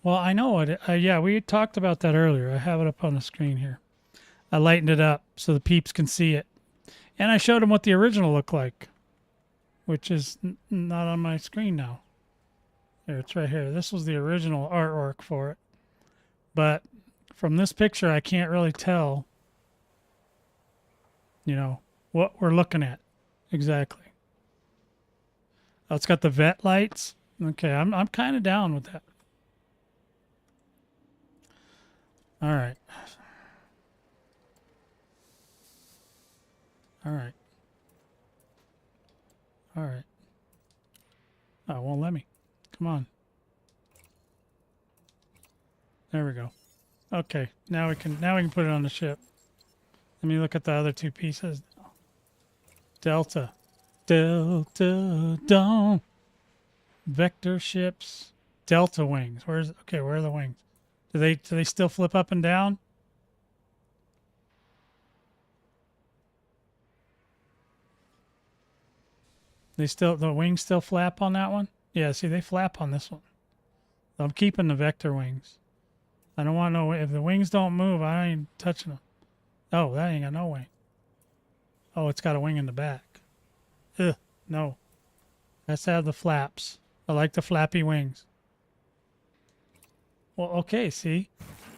Well, I know it. Yeah, we talked about that earlier. I have it up on the screen here. I lightened it up so the peeps can see it. And I showed them what the original looked like, which is not on my screen now. There, it's right here. This was the original artwork for it. But from this picture, I can't really tell, you know, what we're looking at exactly. Oh, it's got the vet lights. Okay, I'm kind of down with that. All right. All right. All right. Oh, it won't let me. Come on. There we go. Okay, now we can put it on the ship. Let me look at the other two pieces. Delta. Dawn. Vector ships. Delta wings. Where are the wings? Do they still flip up and down? The wings still flap on that one? Yeah, see they flap on this one. I'm keeping the vector wings. I don't want no, if the wings don't move, I ain't touching them. Oh, that ain't got no wing. Oh, it's got a wing in the back. Ugh, no. Let's have the flaps. I like the flappy wings. Well, okay, see?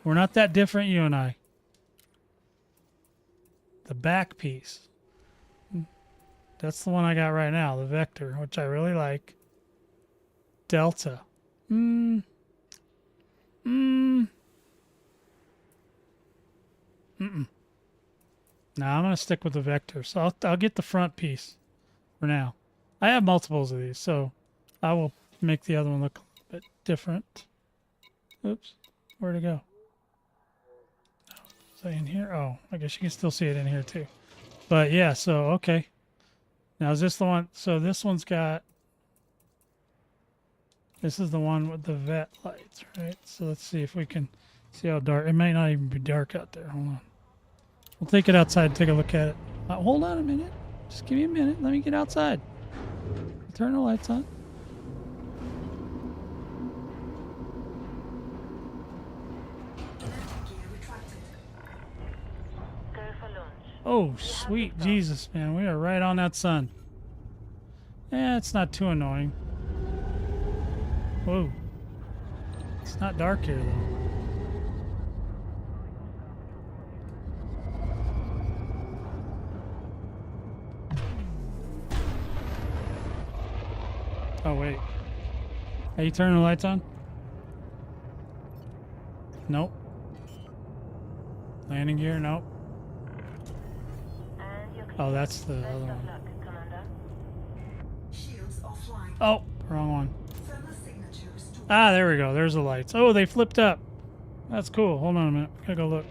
We're not that different, you and I. The back piece. That's the one I got right now, the Vector, which I really like. Delta. Now I'm going to stick with the Vector. So I'll get the front piece for now. I have multiples of these, so I will make the other one look a little bit different. Oops. Where'd it go? Is that in here? Oh, I guess you can still see it in here too. But yeah, so okay. Now is this the one? So this one's got... This is the one with the vet lights, right? So let's see if we can see how dark... It might not even be dark out there. Hold on. We'll take it outside and take a look at it. Hold on a minute. Just give me a minute. Let me get outside. Turn the lights on. Oh, sweet Jesus, man. We are right on that sun. Yeah, it's not too annoying. Whoa. It's not dark here, though. Oh, wait. Are you turning the lights on? Nope. Landing gear? Nope. Oh, that's the other one. Oh, wrong one. Ah, there we go. There's the lights. Oh, they flipped up. That's cool. Hold on a minute. Gotta go look.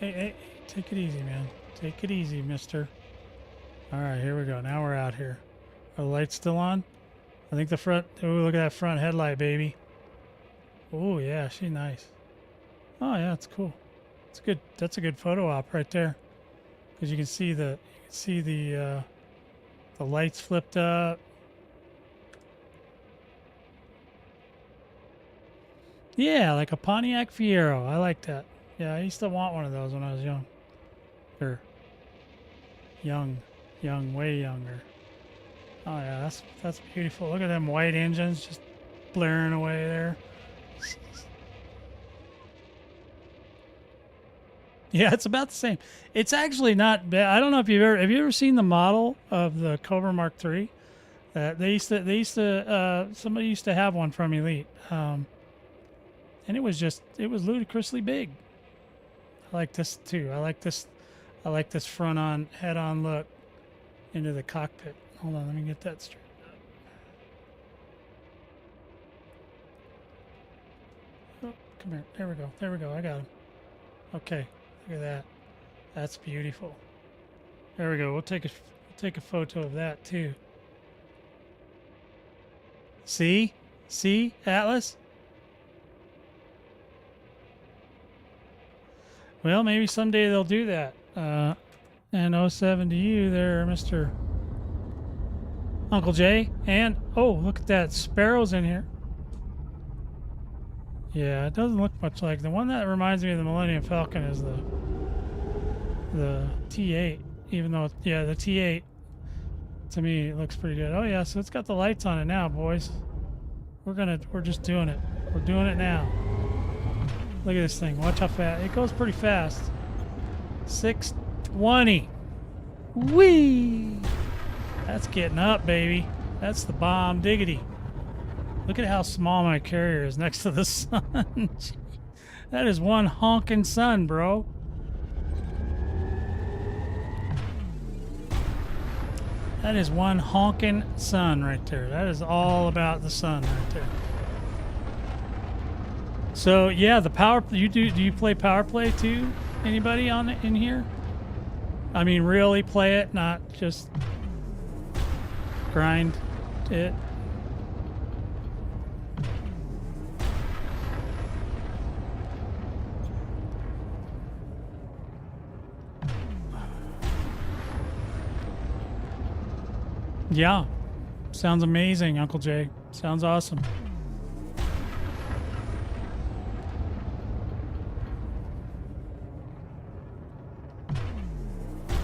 Hey, Take it easy, man. Take it easy, mister. All right, here we go. Now we're out here. Are the lights still on? I think the front... Oh, look at that front headlight, baby. Oh, yeah, she's nice. Oh, yeah, it's cool. It's good. That's a good photo op right there. Because you can see the lights flipped up. Yeah, like a Pontiac Fiero. I like that. Yeah, I used to want one of those when I was young. Or young, way younger. Oh yeah, that's beautiful. Look at them white engines just blaring away there. Yeah, it's about the same. It's actually not bad. I don't know if have you ever seen the model of the Cobra Mark III? Somebody used to have one from Elite, and it was ludicrously big. I like this too. I like this front on, head on look into the cockpit. Hold on, let me get that straight up. Oh, come here. There we go. There we go. I got him. Okay. Look at that. That's beautiful. There we go. We'll take a photo of that too. See? See, Atlas? Well, maybe someday they'll do that. And 07 to you there, Mr. Uncle Jay. And, oh, look at that. Sparrow's in here. Yeah, it doesn't look much like the one that reminds me of the Millennium Falcon is the T8. Even though, yeah, the T8 to me it looks pretty good. Oh yeah, so it's got the lights on it now, boys. We're just doing it. We're doing it now. Look at this thing. Watch how fast it goes. Pretty fast. 620. Whee! That's getting up, baby. That's the bomb diggity. Look at how small my carrier is next to the sun. That is one honking sun, bro. That is one honking sun right there. That is all about the sun right there. So yeah, the power. Do you play power play too? Anybody in here? I mean, really play it, not just grind it. Yeah, sounds amazing, Uncle Jay. Sounds awesome.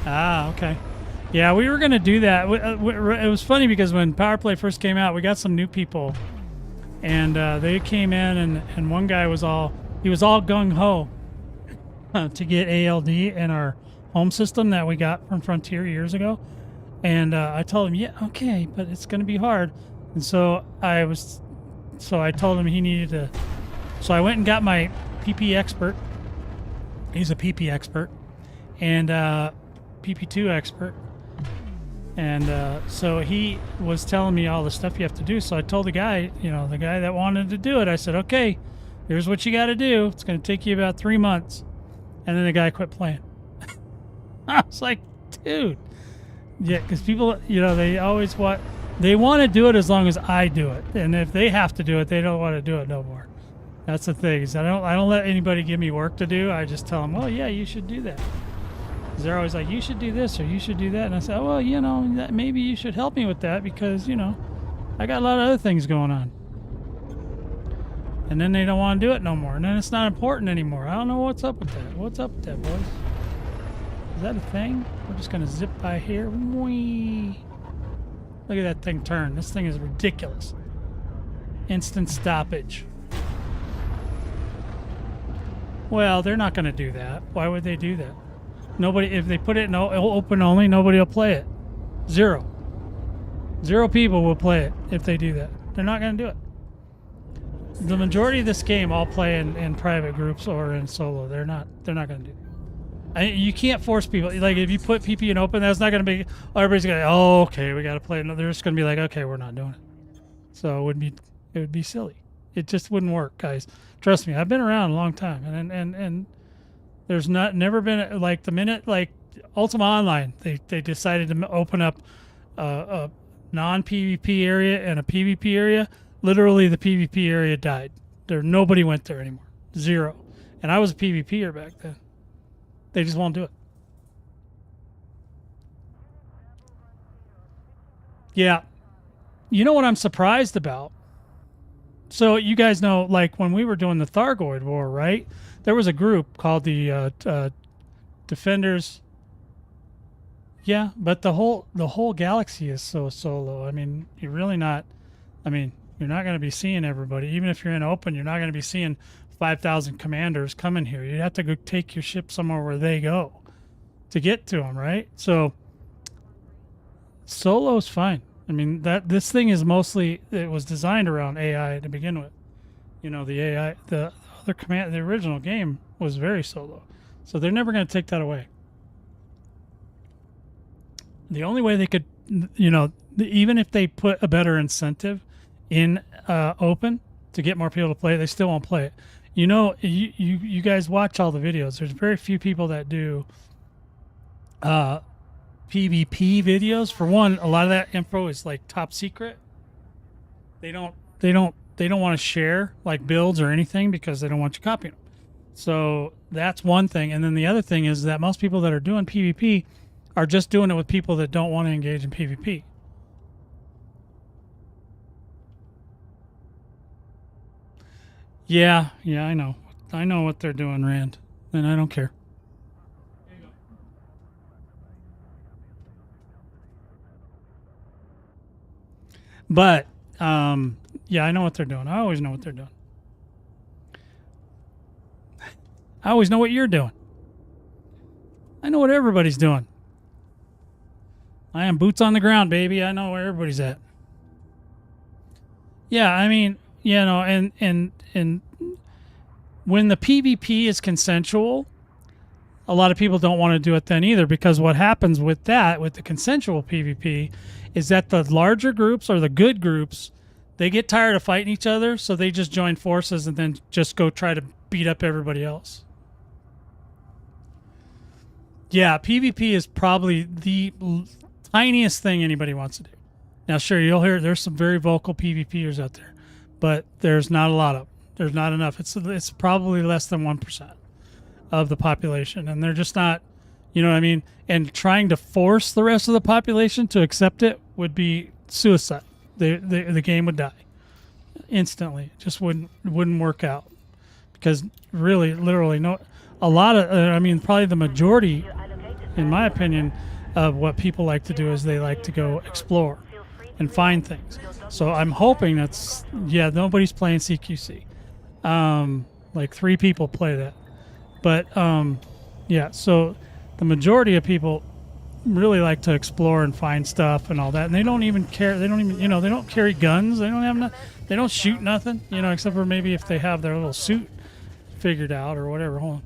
Ah, okay. Yeah, we were going to do that. It was funny because when Power Play first came out, we got some new people. And they came in, and one guy was all gung-ho to get ALD in our home system that we got from Frontier years ago. And I told him, yeah, okay, but it's going to be hard. And so I told him he needed to. So I went and got my PP expert. He's a PP expert. And PP2 expert. And so he was telling me all the stuff you have to do. So I told the guy, the guy that wanted to do it, I said, okay, here's what you got to do. It's going to take you about 3 months. And then the guy quit playing. I was like, dude. Yeah, because people, they always want to do it as long as I do it. And if they have to do it, they don't want to do it no more. That's the thing. Is I don't let anybody give me work to do. I just tell them, well, yeah, you should do that. They're always like, you should do this or you should do that. And I say, well, that maybe you should help me with that because, I got a lot of other things going on. And then they don't want to do it no more. And then it's not important anymore. I don't know what's up with that. What's up with that, boys? Is that a thing? We're just going to zip by here. Whee! Look at that thing turn. This thing is ridiculous. Instant stoppage. Well, they're not going to do that. Why would they do that? Nobody, if they put it in open only, nobody will play it. Zero people will play it if they do that. They're not going to do it. The majority of this game all play in private groups or in solo. They're not going to do it. You can't force people. Like, if you put PP in open, that's not going to be, everybody's going to, oh, okay, we got to play. No, they're just going to be like, okay, we're not doing it. So it would be silly. It just wouldn't work, guys. Trust me, I've been around a long time, and There's never been like the minute like Ultima Online, they decided to open up a non PvP area and a PvP area. Literally, the PvP area died. Nobody went there anymore. Zero. And I was a PvPer back then. They just won't do it. Yeah. You know what I'm surprised about? So you guys know, like when we were doing the Thargoid War, right? There was a group called the Defenders. Yeah, but the whole galaxy is so solo. I mean, you're really not. I mean, you're not going to be seeing everybody. Even if you're in open, you're not going to be seeing 5,000 commanders coming here. You'd have to go take your ship somewhere where they go to get to them, right? So solo's fine. I mean, this thing is mostly, it was designed around AI to begin with. You know, the AI, the original game was very solo. So they're never going to take that away. The only way they could, you know, even if they put a better incentive in open to get more people to play it, they still won't play it. You know, you guys watch all the videos. There's very few people that do PvP videos. For one, a lot of that info is like top secret. They don't want to share like builds or anything because they don't want you copying them. So that's one thing. And then the other thing is that most people that are doing PvP are just doing it with people that don't want to engage in PvP. Yeah, I know. I know what they're doing, Rand. And I don't care. But yeah, I know what they're doing. I always know what they're doing. I always know what you're doing. I know what everybody's doing. I am boots on the ground, baby. I know where everybody's at. Yeah, I mean, you know, and when the PvP is consensual, a lot of people don't want to do it then either, because what happens with that, with the consensual PvP, is that the larger groups or the good groups, they get tired of fighting each other, so they just join forces and then just go try to beat up everybody else. Yeah, PvP is probably the tiniest thing anybody wants to do. Now, sure, you'll hear there's some very vocal PvPers out there, but there's not a lot of them. There's not enough. It's probably less than 1% of the population, and they're just not, you know what I mean? And trying to force the rest of the population to accept it would be suicide. The game would die instantly. It just wouldn't work out, because really, literally, probably the majority, in my opinion, of what people like to do is they like to go explore and find things. So I'm hoping nobody's playing CQC. Like 3 people play that. But so the majority of people really like to explore and find stuff and all that, and they don't even care. They don't even, they don't carry guns. They don't have they don't shoot nothing, except for maybe if they have their little suit figured out or whatever. Hold on.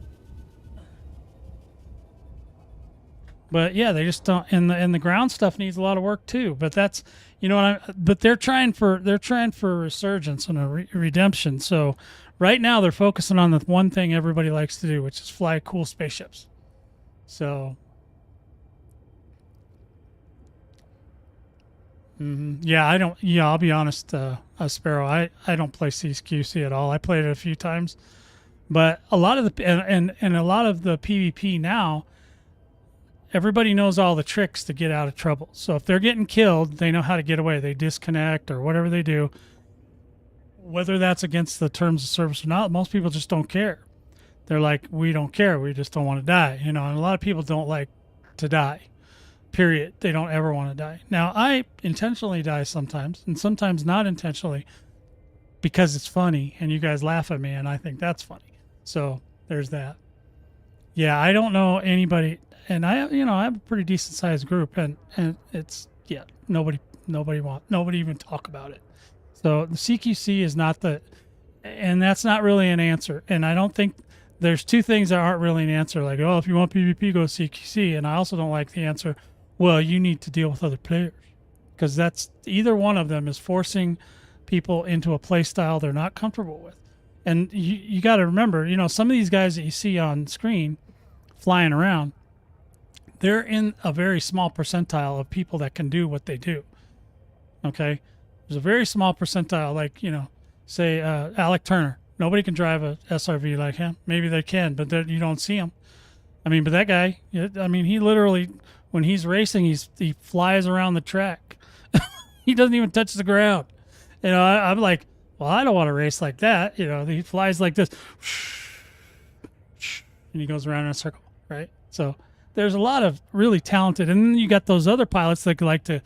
But yeah, they just don't. And the ground stuff needs a lot of work too. But that's, but they're trying for resurgence and a redemption. So right now they're focusing on the one thing everybody likes to do, which is fly cool spaceships. So yeah, I'll be honest, Sparrow. I don't play CQC at all. I played it a few times, but a lot of and a lot of the PvP now, everybody knows all the tricks to get out of trouble. So if they're getting killed, they know how to get away. They disconnect or whatever they do. Whether that's against the terms of service or not, most people just don't care. They're like, we don't care. We just don't want to die. And a lot of people don't like to die, period. They don't ever want to die. Now, I intentionally die sometimes, and sometimes not intentionally, because it's funny and you guys laugh at me and I think that's funny. So there's that. Yeah, I don't know anybody. And I have a pretty decent sized group, and it's nobody even talk about it. So the CQC is not and that's not really an answer. And I don't think there's 2 things that aren't really an answer. Like, if you want PvP, go CQC. And I also don't like the answer, well, you need to deal with other players, because that's either one of them is forcing people into a play style they're not comfortable with. And you got to remember, some of these guys that you see on screen, flying around, they're in a very small percentile of people that can do what they do. Okay, there's a very small percentile, like say Alec Turner. Nobody can drive a SRV like him. Maybe they can, but you don't see him. I mean, but that guy, I mean, he literally, when he's racing, he flies around the track. He doesn't even touch the ground. I'm like, well, I don't want to race like that. He flies like this, and he goes around in a circle, right? So there's a lot of really talented, and then you got those other pilots that like to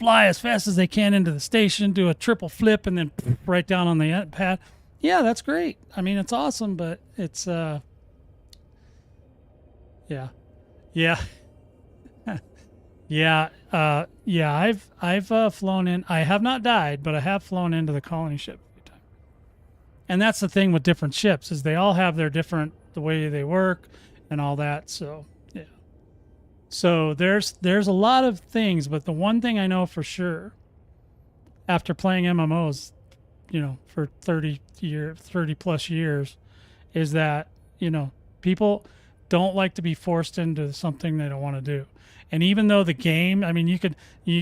fly as fast as they can into the station, do a triple flip, and then right down on the pad. Yeah, that's great. I mean, it's awesome, but it's yeah. I've flown in. I have not died, but I have flown into the colony ship a few times. And that's the thing with different ships, is they all have their different, the way they work and all that. So yeah. So there's a lot of things, but the one thing I know for sure, after playing MMOs, for 30 plus years, is that people don't like to be forced into something they don't want to do. And even though the game, I mean, you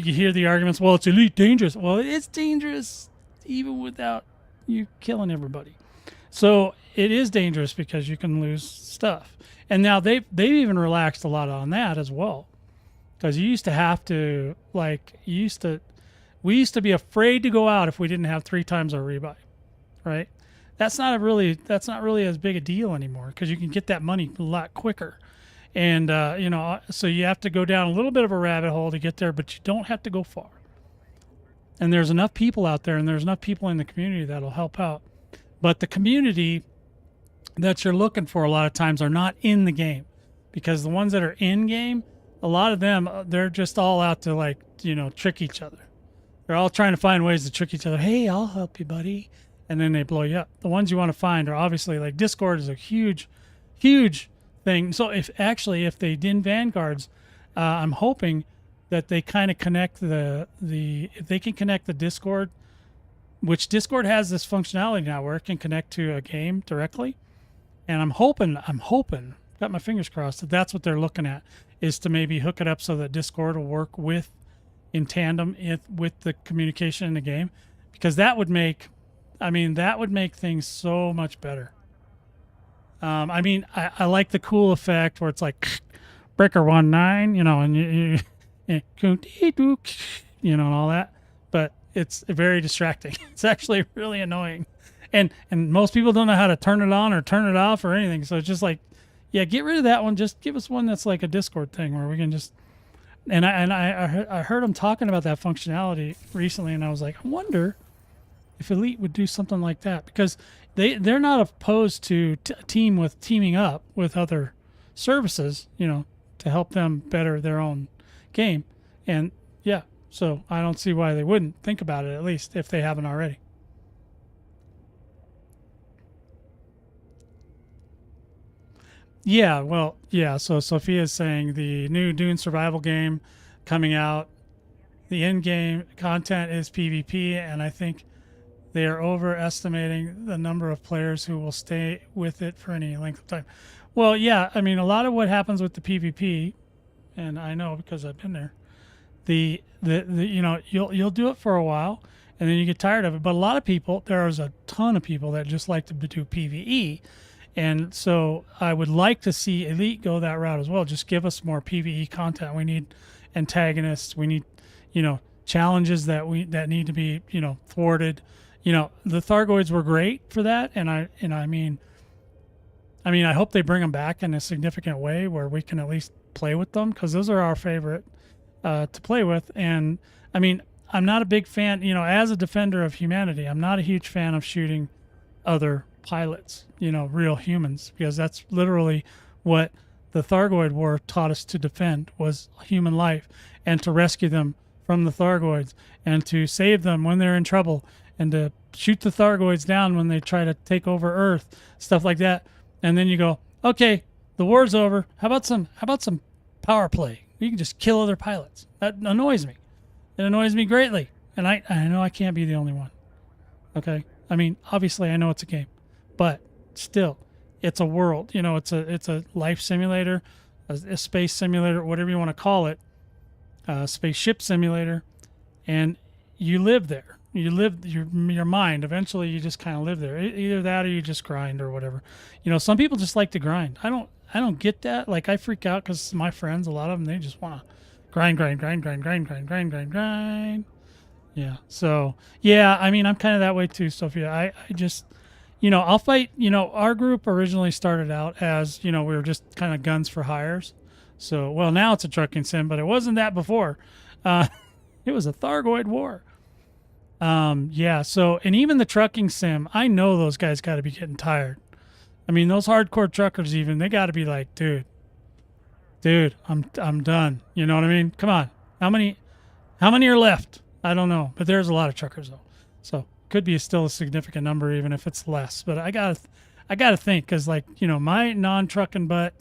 hear the arguments, well, it's Elite dangerous. Well, it's dangerous even without you killing everybody. So it is dangerous because you can lose stuff. And now they've even relaxed a lot on that as well. Because you used to have to, we used to be afraid to go out if we didn't have 3 times our rebuy, right? That's not really as big a deal anymore, because you can get that money a lot quicker. And, so you have to go down a little bit of a rabbit hole to get there, but you don't have to go far. And there's enough people out there, and there's enough people in the community that'll help out. But the community that you're looking for a lot of times are not in the game, because the ones that are in game, a lot of them, they're just all out to trick each other. They're all trying to find ways to trick each other. Hey, I'll help you, buddy. And then they blow you up. The ones you want to find are obviously, like, Discord is a huge, huge thing. So if they did Vanguards, I'm hoping that they kind of connect if they can connect the Discord, which Discord has this functionality now where it can connect to a game directly. And I'm hoping, got my fingers crossed, that that's what they're looking at, is to maybe hook it up so that Discord will work in tandem with the communication in the game, because that would make things so much better. I like the cool effect where it's like breaker 19, and and all that, but it's very distracting. It's actually really annoying, and most people don't know how to turn it on or turn it off or anything. So it's just like, yeah, get rid of that one. Just give us one that's like a Discord thing where we can just. And I heard them talking about that functionality recently, and I was like, I wonder if Elite would do something like that, because they're not opposed to teaming up with other services, to help them better their own game. And yeah, so I don't see why they wouldn't think about it, at least if they haven't already. Yeah, well, yeah, so Sophia's saying the new Dune survival game coming out, the in-game content is PvP, and I think they are overestimating the number of players who will stay with it for any length of time. Well, yeah, I mean, a lot of what happens with the PvP, and I know because I've been there, you'll do it for a while, and then you get tired of it. But a lot of people, there's a ton of people that just like to do PvE. And so I would like to see Elite go that route as well. Just give us more PvE content. We need antagonists. We need, challenges that need to be, thwarted. The Thargoids were great for that, and I hope they bring them back in a significant way where we can at least play with them, because those are our favorite to play with. And I mean, I'm not a big fan, as a defender of humanity, I'm not a huge fan of shooting other pilots, real humans, because that's literally what the Thargoid War taught us to defend, was human life, and to rescue them from the Thargoids, and to save them when they're in trouble, and to shoot the Thargoids down when they try to take over Earth, stuff like that. And then you go, okay, the war's over. How about some power play? You can just kill other pilots. That annoys me. It annoys me greatly, and I know I can't be the only one. Okay, I mean, obviously I know it's a game, but still, it's a world. You know, it's a life simulator, a space simulator, whatever you want to call it, a spaceship simulator, and you live there. You live your mind. Eventually, you just kind of live there. Either that or you just grind or whatever. You know, some people just like to grind. I don't get that. Like I freak out because my friends, a lot of them, they just want to grind, grind, grind, grind, grind, grind, grind, grind, grind. Yeah. So yeah, I mean, I'm kind of that way too, Sophia. I just, you know, I'll fight. You know, our group originally started out as, you know, we were just kind of guns for hires. So well, now it's a trucking sim, but it wasn't that before. Uh, it was a Thargoid war. Yeah. So, and even the trucking sim, I know those guys got to be getting tired. I mean, those hardcore truckers, even they got to be like, dude, I'm done. You know what I mean? Come on, how many are left? I don't know, but there's a lot of truckers though, so could be still a significant number, even if it's less. But I gotta think, because like, you know, my non-trucking butt,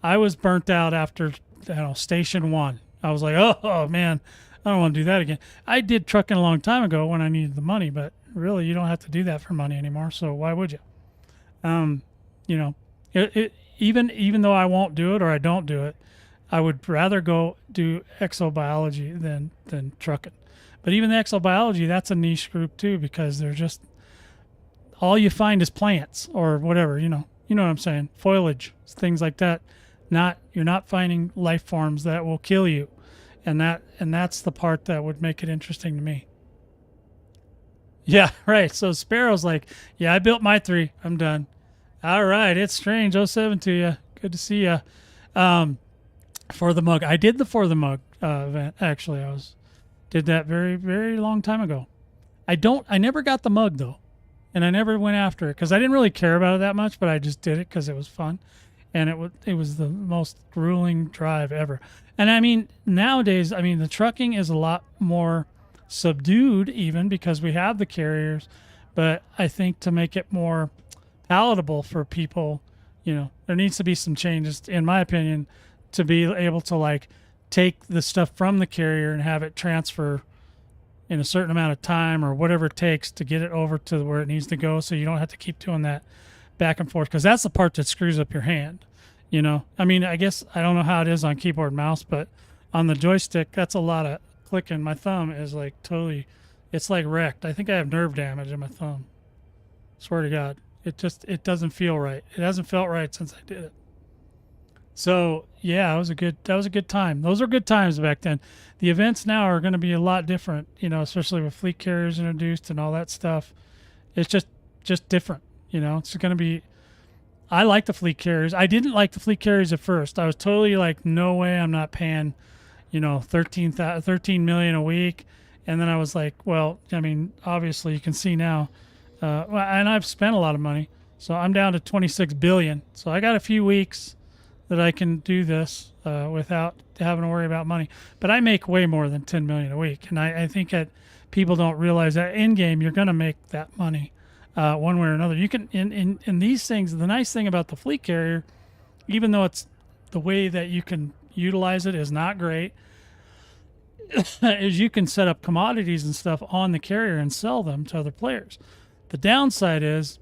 I was burnt out after, you know, station one. I was like, oh man, I don't want to do that again. I did trucking a long time ago when I needed the money, but really, you don't have to do that for money anymore. So why would you? Um, you know, even though I won't do it or I don't do it, I would rather go do exobiology than trucking. But even the exobiology, that's a niche group too, because they're just all you find is plants or whatever. You know what I'm saying? Foliage, things like that. You're not finding life forms that will kill you, and that's the part that would make it interesting to me. Yeah, right. So Sparrow's like, yeah, I built my 3. I'm done. All right, it's strange. Oh 07 to you. Good to see you. For the mug, I did the for the mug event. Actually, did that very very long time ago. I never got the mug though, and I never went after it because I didn't really care about it that much. But I just did it because it was fun, and it was the most grueling drive ever. And I mean, nowadays, I mean, the trucking is a lot more subdued, even because we have the carriers. But I think to make it more palatable for people, you know, there needs to be some changes, in my opinion, to be able to like take the stuff from the carrier and have it transfer in a certain amount of time or whatever it takes to get it over to where it needs to go, so you don't have to keep doing that back and forth, because that's the part that screws up your hand. You know, I mean, I guess I don't know how it is on keyboard and mouse, but on the joystick, that's a lot of clicking. My thumb is like totally, it's like wrecked. I think I have nerve damage in my thumb. Swear to God. It doesn't feel right. It hasn't felt right since I did it. So yeah, that was a good time. Those are good times back then. The events now are going to be a lot different, you know, especially with fleet carriers introduced and all that stuff. It's just different, you know. It's going to be. I like the fleet carriers. I didn't like the fleet carriers at first. I was totally like, no way, I'm not paying, you know, 13 million a week. And then I was like, well, I mean, obviously you can see now. And I've spent a lot of money, so I'm down to 26 billion. So I got a few weeks that I can do this without having to worry about money. But I make way more than 10 million a week, and I think that people don't realize that in game you're going to make that money one way or another. You can in these things. The nice thing about the fleet carrier, even though it's the way that you can utilize it is not great, is you can set up commodities and stuff on the carrier and sell them to other players. The downside is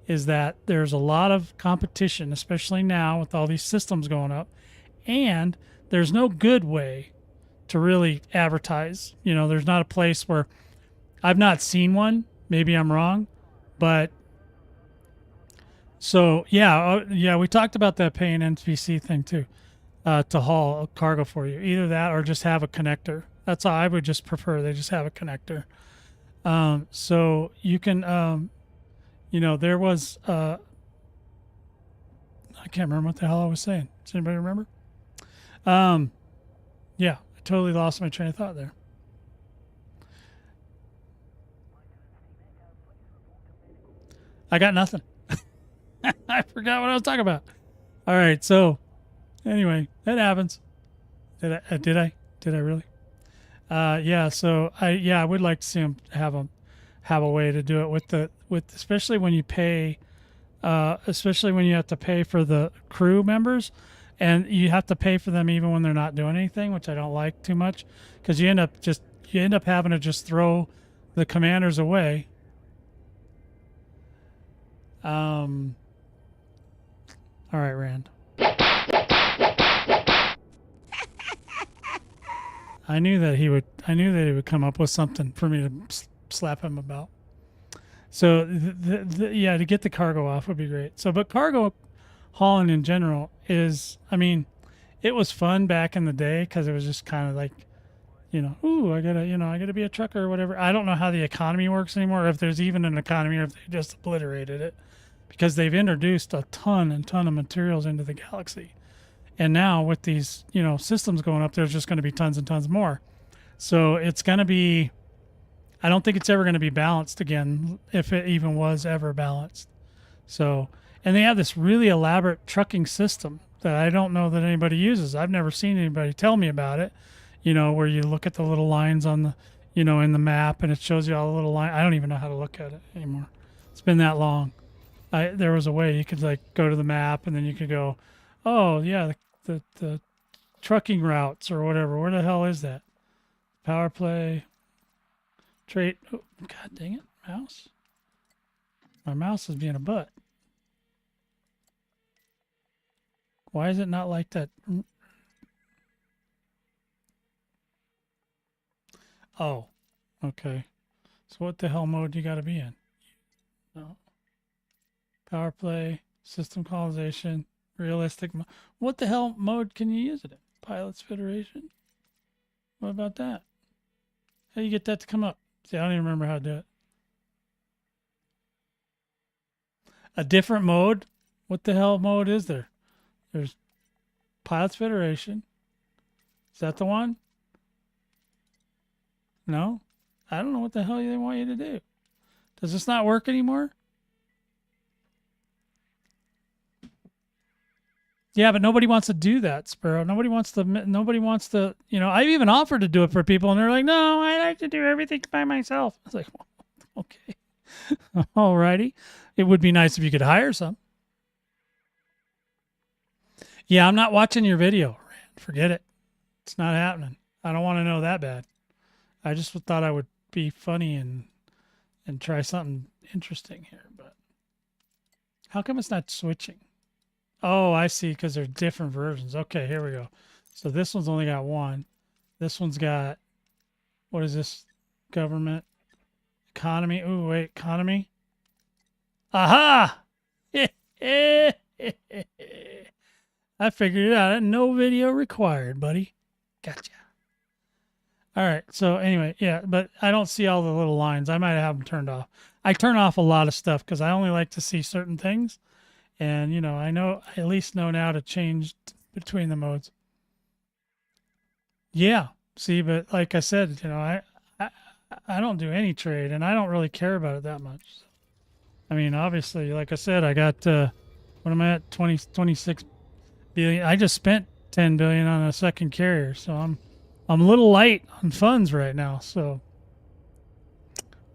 that there's a lot of competition, especially now with all these systems going up, and there's no good way to really advertise. You know, there's not a place where I've not seen one. Maybe I'm wrong, but so yeah, we talked about that paying NPC thing too, to haul cargo for you. Either that or just have a connector. That's how I would just prefer. They just have a connector. So you can, you know, there was, I can't remember what the hell I was saying. Does anybody remember? Yeah, I totally lost my train of thought there. I got nothing. I forgot what I was talking about. All right. So anyway, that happens. Did I really? Yeah. So I would like to see them have a way to do it with especially when you pay, especially when you have to pay for the crew members, and you have to pay for them even when they're not doing anything, which I don't like too much, because you end up having to just throw the commanders away. All right, Rand. I knew that he would come up with something for me to slap him about. So yeah, to get the cargo off would be great. So, but cargo hauling in general is, I mean, it was fun back in the day because it was just kind of like, ooh, I gotta be a trucker or whatever. I don't know how the economy works anymore, if there's even an economy, or if they just obliterated it, because they've introduced a ton of materials into the galaxy. And now with these, systems going up, there's just going to be tons and tons more. So it's going to be, I don't think it's ever going to be balanced again, if it even was ever balanced. So, and they have this really elaborate trucking system that I don't know that anybody uses. I've never seen anybody tell me about it, where you look at the little lines on the, in the map, and it shows you all the little lines. I don't even know how to look at it anymore. It's been that long. There was a way you could like go to the map, and then you could go, oh yeah, the trucking routes or whatever. Where the hell is that? Power play. Trade. Oh, God dang it, mouse. My mouse is being a butt. Why is it not like that? Oh, okay. So what the hell mode you got to be in? No. Power play, system colonization, realistic. What the hell mode can you use it in? Pilots Federation? What about that? How do you get that to come up? See, I don't even remember how to do it. A different mode? What the hell mode is there? There's Pilots Federation. Is that the one? No? I don't know what the hell they want you to do. Does this not work anymore? Yeah, but nobody wants to do that, Sparrow. Nobody wants to, I've even offered to do it for people, and they're like, no, I like to do everything by myself. I was like, well, okay. Alrighty. It would be nice if you could hire some. Yeah, I'm not watching your video, Rand. Forget it. It's not happening. I don't want to know that bad. I just thought I would be funny and try something interesting here, but how come it's not switching? Oh, I see, because they're different versions. Okay, here we go. So this one's only got one. This one's got, what is this? Government. Economy. Ooh, wait, economy. Aha! I figured it out. No video required, buddy. Gotcha. All right, so anyway, yeah, but I don't see all the little lines. I might have them turned off. I turn off a lot of stuff because I only like to see certain things. And, I at least know now to change between the modes. Yeah. See, but like I said, I don't do any trade, and I don't really care about it that much. I mean, obviously, like I said, I got, what am I at? 26 billion. I just spent 10 billion on a second carrier. So I'm a little light on funds right now. So,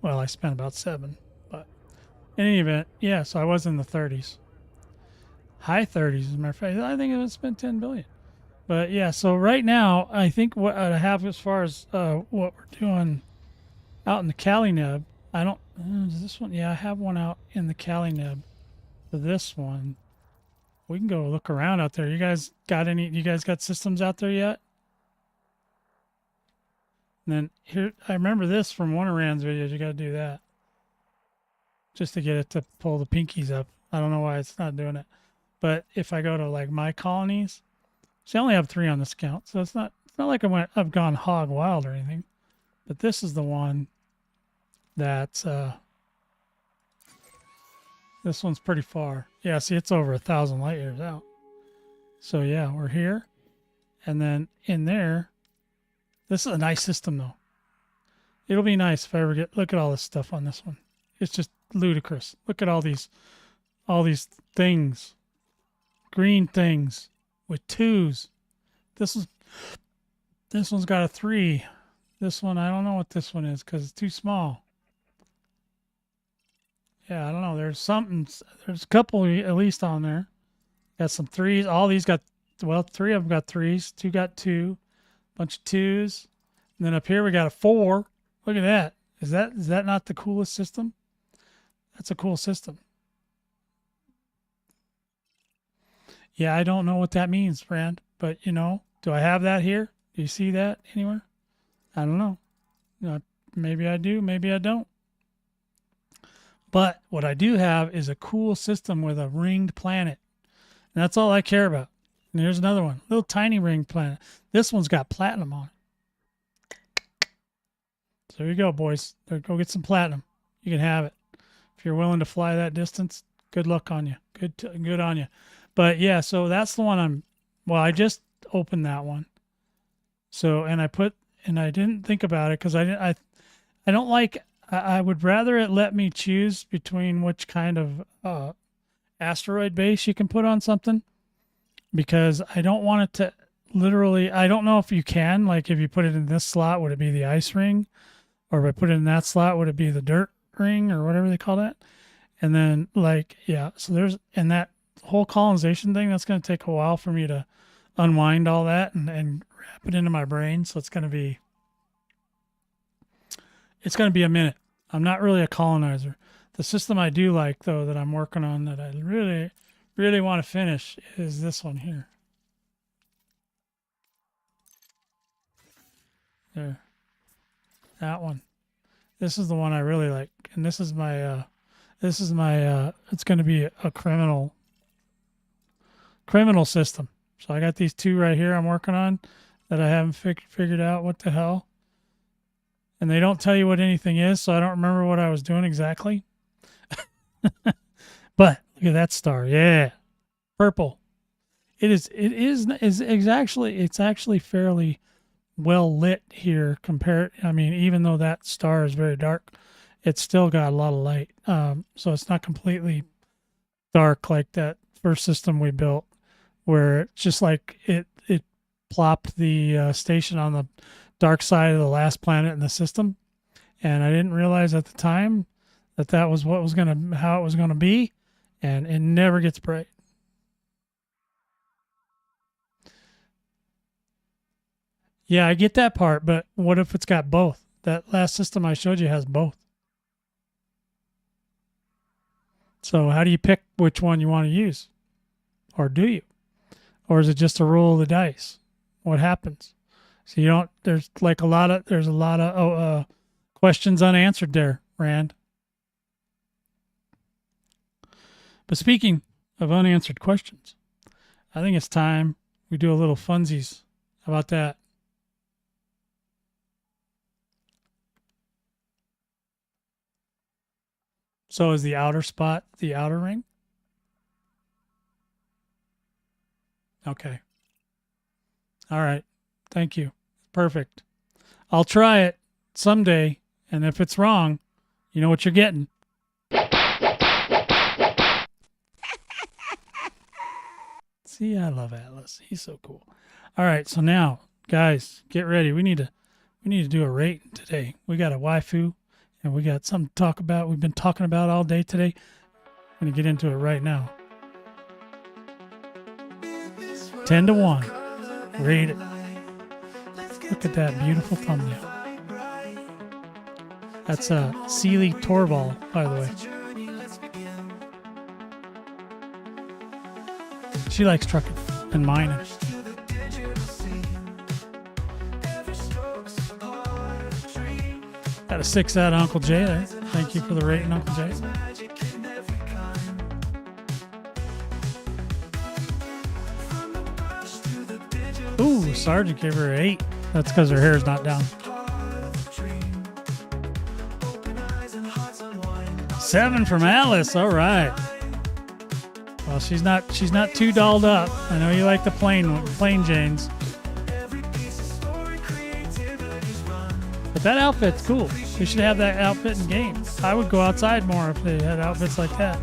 well, I spent about 7, but in any event, yeah, so I was in the 30s. High 30s, as a matter of fact. I think it was spent 10 billion. But yeah, so right now, I think what I have as far as what we're doing out in the Cali Neb, I don't, is this one? Yeah, I have one out in the Cali Neb for this one. We can go look around out there. You guys got systems out there yet? And then here, I remember this from one of Rand's videos. You got to do that just to get it to pull the pinkies up. I don't know why it's not doing it. But if I go to like my colonies, see, I only have 3 on this count, so it's not like I've gone hog wild or anything. But this is the one that's this one's pretty far. Yeah, see, it's over 1,000 light years out. So yeah, we're here, and then in there, this is a nice system though. It'll be nice if I ever look at all this stuff on this one. It's just ludicrous. Look at all these things. Green things with 2s. This one's got a 3. This one, I don't know what this one is because it's too small. Yeah, I don't know. There's a couple at least on there. Got some 3s. All these got, 3 of them got 3s. 2 got 2. Bunch of 2s. And then up here we got a 4. Look at that. Is that not the coolest system? That's a cool system. Yeah, I don't know what that means, friend. But you know, do I have that here? Do you see that anywhere? I don't know. Maybe I do, maybe I don't. But what I do have is a cool system with a ringed planet. And that's all I care about. And here's another one, little tiny ringed planet. This one's got platinum on it. So there you go, boys. There, go get some platinum. You can have it. If you're willing to fly that distance, good luck on you. Good on you. But yeah, so that's the one I just opened that one. So, and I didn't think about it because I don't like, I would rather it let me choose between which kind of asteroid base you can put on something, because I don't want it to literally, I don't know if you can, like if you put it in this slot, would it be the ice ring? Or if I put it in that slot, would it be the dirt ring or whatever they call that? And then like, yeah, so and that whole colonization thing, that's going to take a while for me to unwind all that and wrap it into my brain. So it's going to be a minute. I'm not really a colonizer. The system I do like, though, that I'm working on that I really, really want to finish is this one here. There. That one. This is the one I really like. And this is my, it's going to be a criminal system. So I got these two right here I'm working on that I haven't figured out what the hell. And they don't tell you what anything is, so I don't remember what I was doing exactly. But look at that star. Yeah. Purple. It's actually fairly well lit here compared. I mean, even though that star is very dark, it's still got a lot of light. So it's not completely dark like that first system we built, where it's just like it plopped the station on the dark side of the last planet in the system. And I didn't realize at the time that was how it was gonna be, and it never gets bright. Yeah, I get that part, but what if it's got both? That last system I showed you has both. So how do you pick which one you want to use? Or do you? Or is it just a roll of the dice? What happens? So there's a lot of questions unanswered there, Rand. But speaking of unanswered questions, I think it's time we do a little funsies. How about that? So is the outer spot the outer ring? Okay. All right. Thank you. Perfect. I'll try it someday, and if it's wrong, you know what you're getting. See, I love Atlas. He's so cool. All right, so now, guys, get ready. We need to do a rating today. We got a waifu, and we got something to talk about. We've been talking about all day today. I'm going to get into it right now. 10-1. Rate it. Look at that beautiful thumbnail. That's Sealy Torval, by the way. She likes trucking and mining. Got a 6 out of Uncle Jay there. Thank you for the rating, Uncle Jay. Ooh, Sergeant gave her an 8. That's because her hair's not down. 7 from Alice. All right. Well, she's not too dolled up. I know you like the plain Janes. But that outfit's cool. We should have that outfit in games. I would go outside more if they had outfits like that.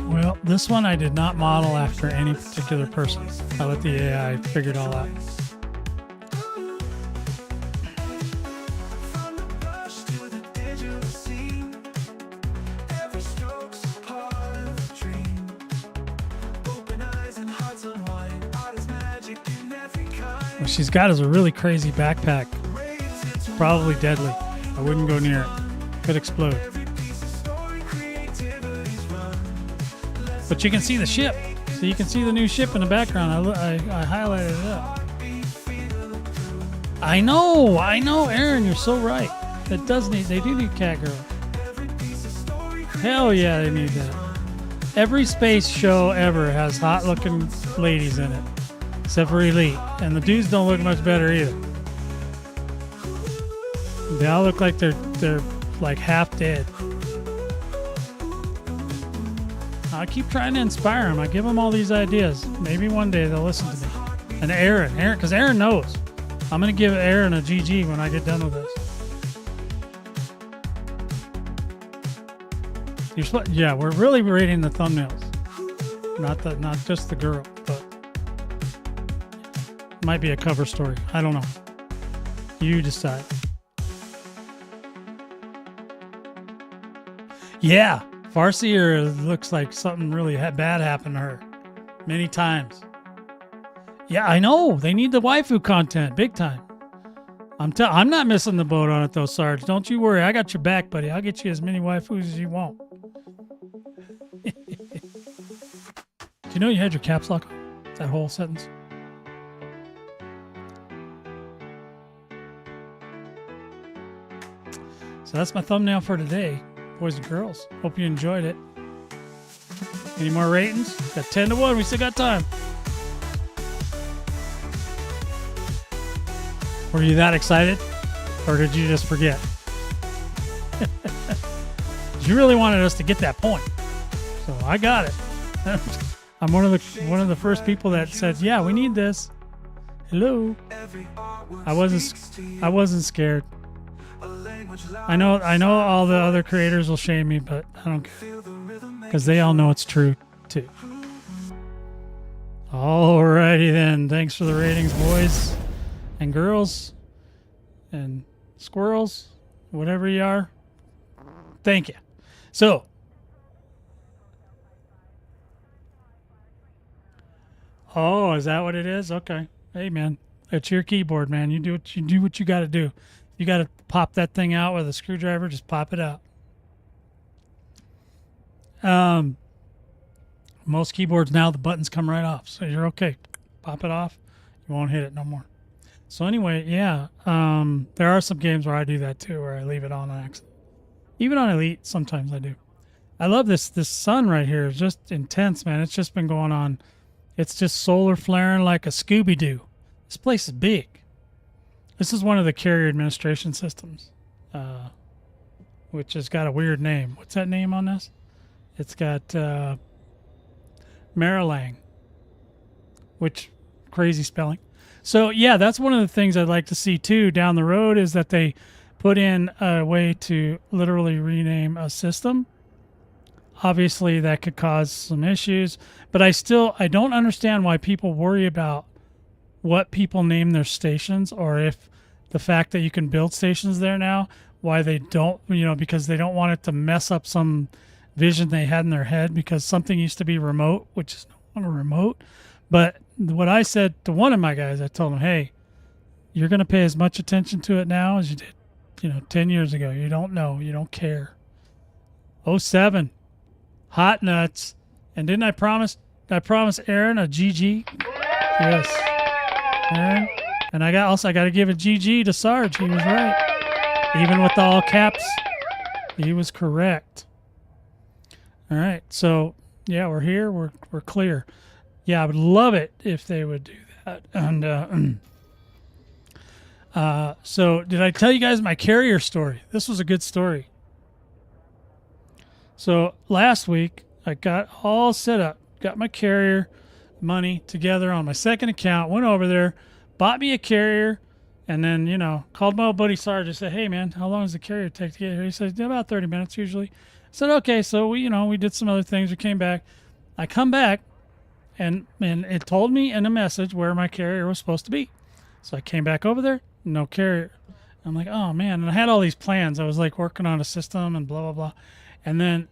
Well, this one I did not model after any particular person. I let the AI figure it all out. What she's got is a really crazy backpack. Probably deadly. I wouldn't go near it. Could explode. But you can see the ship. So you can see the new ship in the background. I highlighted it up. I know, Aaron, you're so right. They do need Catgirl. Hell yeah, they need that. Every space show ever has hot looking ladies in it. Except for Elite. And the dudes don't look much better either. They all look like they're like half dead. I keep trying to inspire them. I give them all these ideas. Maybe one day they'll listen to me. And Aaron, because Aaron knows. I'm going to give Aaron a GG when I get done with this. Yeah, we're really rating the thumbnails. Not just the girl, but it might be a cover story. I don't know. You decide. Yeah, Farseer looks like something really bad happened to her many times. Yeah, I know. They need the waifu content big time. I'm not missing the boat on it though, Sarge. Don't you worry. I got your back, buddy. I'll get you as many waifus as you want. Do you know you had your caps lock on? That whole sentence. So that's my thumbnail for today, boys and girls. Hope you enjoyed it. Any more ratings? Got 10-1. We still got time. Were you that excited? Or did you just forget? You really wanted us to get that point. So I got it. I'm one of the first people that said, "Yeah, we need this." Hello. I wasn't scared. I know all the other creators will shame me, but I don't care. Because they all know it's true too. Alrighty then. Thanks for the ratings, boys and girls and squirrels, whatever you are. Thank you. So, oh, is that what it is? Okay. Hey, man, it's your keyboard, man. You do what you got to do. You got to pop that thing out with a screwdriver. Just pop it out. Most keyboards now, the buttons come right off, so you're okay. Pop it off. You won't hit it no more. So anyway, yeah, there are some games where I do that too, where I leave it on accident. Even on Elite, sometimes I do. I love this sun right here. It's just intense, man. It's just been going on. It's just solar flaring like a Scooby-Doo. This place is big. This is one of the carrier administration systems, which has got a weird name. What's that name on this? It's got Marrallang, which crazy spelling. So yeah, that's one of the things I'd like to see too down the road is that they put in a way to literally rename a system. Obviously that could cause some issues, but I don't understand why people worry about what people name their stations, or if the fact that you can build stations there now, why they don't, because they don't want it to mess up some vision they had in their head, because something used to be remote, which is no longer remote. But what I said to one of my guys, I told him, hey, you're going to pay as much attention to it now as you did, 10 years ago. You don't know. You don't care. 07. Hot nuts. And didn't I promise Aaron a GG? Yes. Aaron. And I got to give a GG to Sarge. He was right. Even with all caps, he was correct. All right. So, yeah, we're here. We're clear. Yeah, I would love it if they would do that. And so did I tell you guys my carrier story? This was a good story. So last week I got all set up, got my carrier money together on my second account, went over there, bought me a carrier, and then, called my old buddy Sarge and said, hey man, how long does the carrier take to get here? He said, about 30 minutes usually. I said, okay. So we did some other things. We came back. I come back. And it told me in a message where my carrier was supposed to be. So I came back over there, no carrier. I'm like, oh man. And I had all these plans. I was like working on a system and blah, blah, blah. And then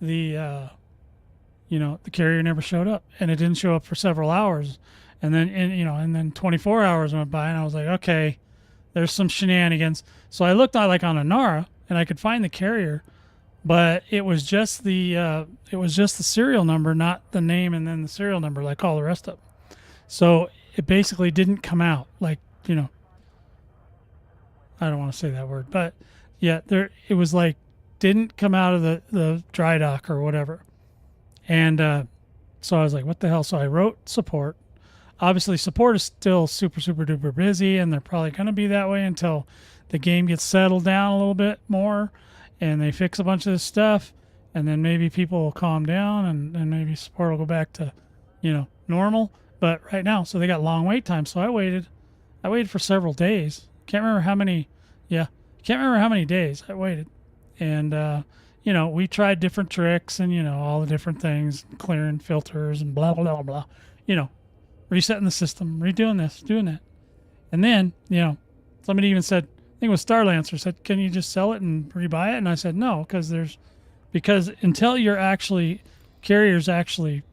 the carrier never showed up, and it didn't show up for several hours. And then, and then 24 hours went by, and I was like, okay, there's some shenanigans. So I looked on like on Anara, and I could find the carrier, but it was just the serial number, not the name and then the serial number, like all the rest of them. So it basically didn't come out. Like, I don't want to say that word, but yeah, it was like didn't come out of the dry dock or whatever. And so I was like, what the hell? So I wrote support. Obviously, support is still super, super duper busy, and they're probably going to be that way until the game gets settled down a little bit more and they fix a bunch of this stuff. And then maybe people will calm down and maybe support will go back to, normal. But right now, so they got long wait times. So I waited for several days. Can't remember how many. Yeah, can't remember how many days I waited. And, we tried different tricks and, all the different things, clearing filters and blah, blah, blah, resetting the system, redoing this, doing that. And then, somebody even said, I think it was Starlancer said, can you just sell it and rebuy it? And I said, no, because until carrier's actually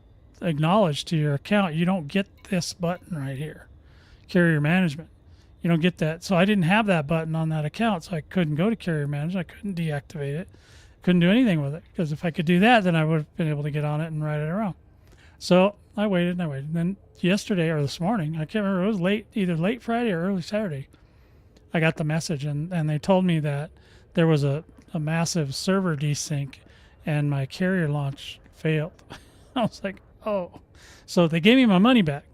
acknowledged to your account, you don't get this button right here, carrier management. You don't get that. So I didn't have that button on that account, so I couldn't go to carrier management. I couldn't deactivate it. Couldn't do anything with it, because if I could do that, then I would have been able to get on it and ride it around. So I waited. And then yesterday or this morning, I can't remember, it was either late Friday or early Saturday, I got the message, and they told me that there was a massive server desync and my carrier launch failed. I was like, oh. So they gave me my money back.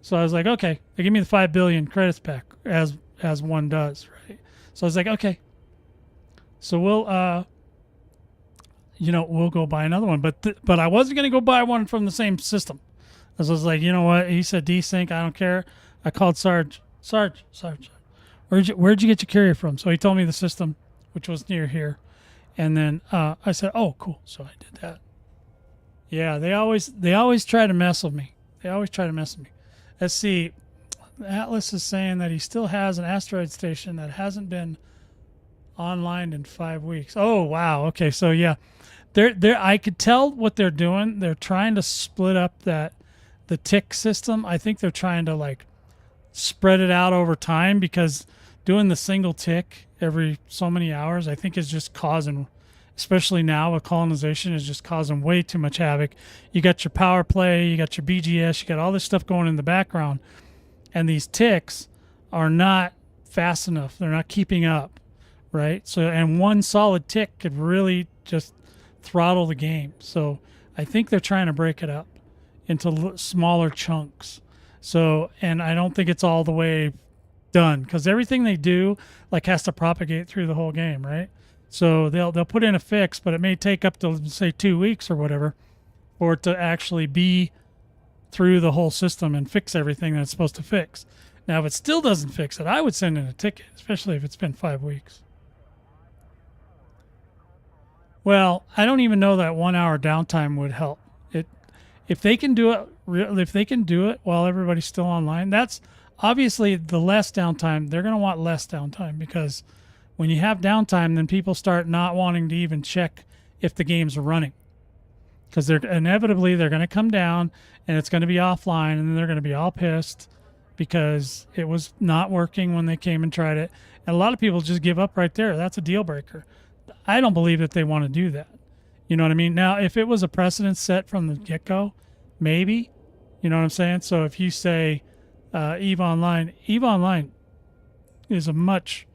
So I was like, okay. They give me the 5 billion credits back, as one does, right? So I was like, okay. So we'll go buy another one. But I wasn't going to go buy one from the same system. I was like, you know what? He said desync. I don't care. I called Sarge. Where'd you get your carrier from? So he told me the system, which was near here. And then I said, oh, cool. So I did that. Yeah, they always try to mess with me. Let's see. Atlas is saying that he still has an asteroid station that hasn't been online in 5 weeks. Oh, wow. Okay, so yeah. I could tell what they're doing. They're trying to split up the tick system. I think they're trying to like spread it out over time, because doing the single tick every so many hours, I think, is just causing, especially now with colonization, is just causing way too much havoc. You got your power play, you got your BGS, you got all this stuff going in the background, and these ticks are not fast enough. They're not keeping up, right? So, and one solid tick could really just throttle the game. So I think they're trying to break it up into smaller chunks. So, and I don't think it's all the way done, because everything they do like has to propagate through the whole game, right? So they'll put in a fix, but it may take up to, say, 2 weeks or whatever for it to actually be through the whole system and fix everything that it's supposed to fix. Now, if it still doesn't fix it, I would send in a ticket, especially if it's been 5 weeks. Well, I don't even know that 1 hour downtime would help. If they can do it while everybody's still online, that's obviously the less downtime. They're going to want less downtime, because when you have downtime, then people start not wanting to even check if the game's running, because they're going to come down and it's going to be offline, and then they're going to be all pissed because it was not working when they came and tried it. And a lot of people just give up right there. That's a deal breaker. I don't believe that they want to do that. You know what I mean? Now, if it was a precedent set from the get-go, maybe. You know what I'm saying? So if you say EVE Online is a much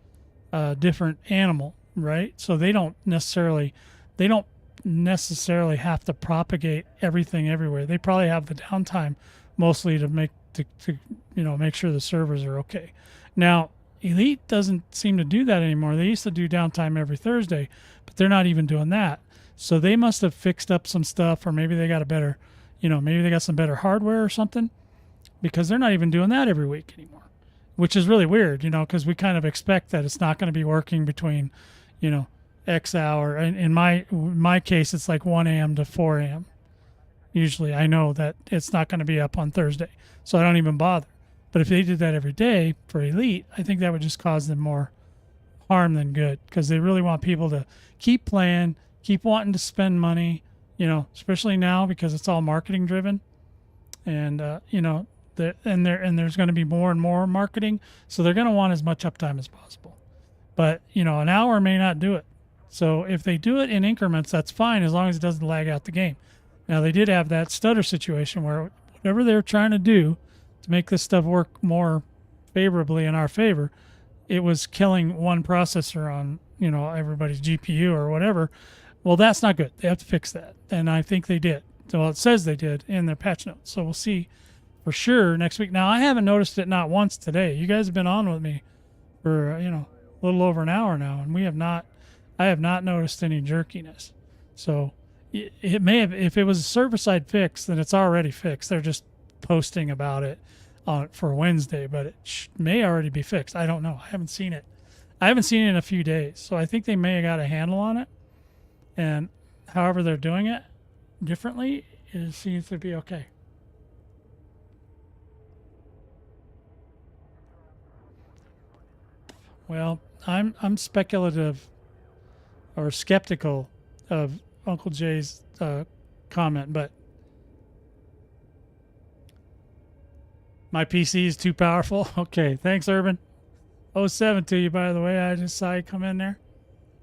different animal, right? So they don't necessarily have to propagate everything everywhere. They probably have the downtime mostly to make sure the servers are okay. Now, Elite doesn't seem to do that anymore. They used to do downtime every Thursday, but they're not even doing that. So they must have fixed up some stuff, or maybe they got maybe they got some better hardware or something, because they're not even doing that every week anymore, which is really weird, because we kind of expect that it's not going to be working between, X hour. And in my case, it's like 1 a.m. to 4 a.m. Usually I know that it's not going to be up on Thursday, so I don't even bother. But if they did that every day for Elite, I think that would just cause them more harm than good, because they really want people to keep playing, keep wanting to spend money, especially now because it's all marketing driven. And, And there's going to be more and more marketing, so they're going to want as much uptime as possible. But an hour may not do it. So if they do it in increments, that's fine as long as it doesn't lag out the game. Now they did have that stutter situation where whatever they're trying to do to make this stuff work more favorably in our favor, it was killing one processor on everybody's GPU or whatever. Well, that's not good. They have to fix that, and I think they did. Well, it says they did in their patch notes. So we'll see for sure next week. Now I haven't noticed it not once today. You guys have been on with me for a little over an hour now, and I have not noticed any jerkiness. So it may have, if it was a server-side fix, then it's already fixed. They're just posting about it for Wednesday, but it may already be fixed. I don't know. I haven't seen it. I haven't seen it in a few days, so I think they may have got a handle on it. And however they're doing it differently, it seems to be okay. Well, I'm speculative or skeptical of Uncle Jay's comment, but my PC is too powerful. Okay, thanks, Urban. 07 to you, by the way. I just saw you come in there.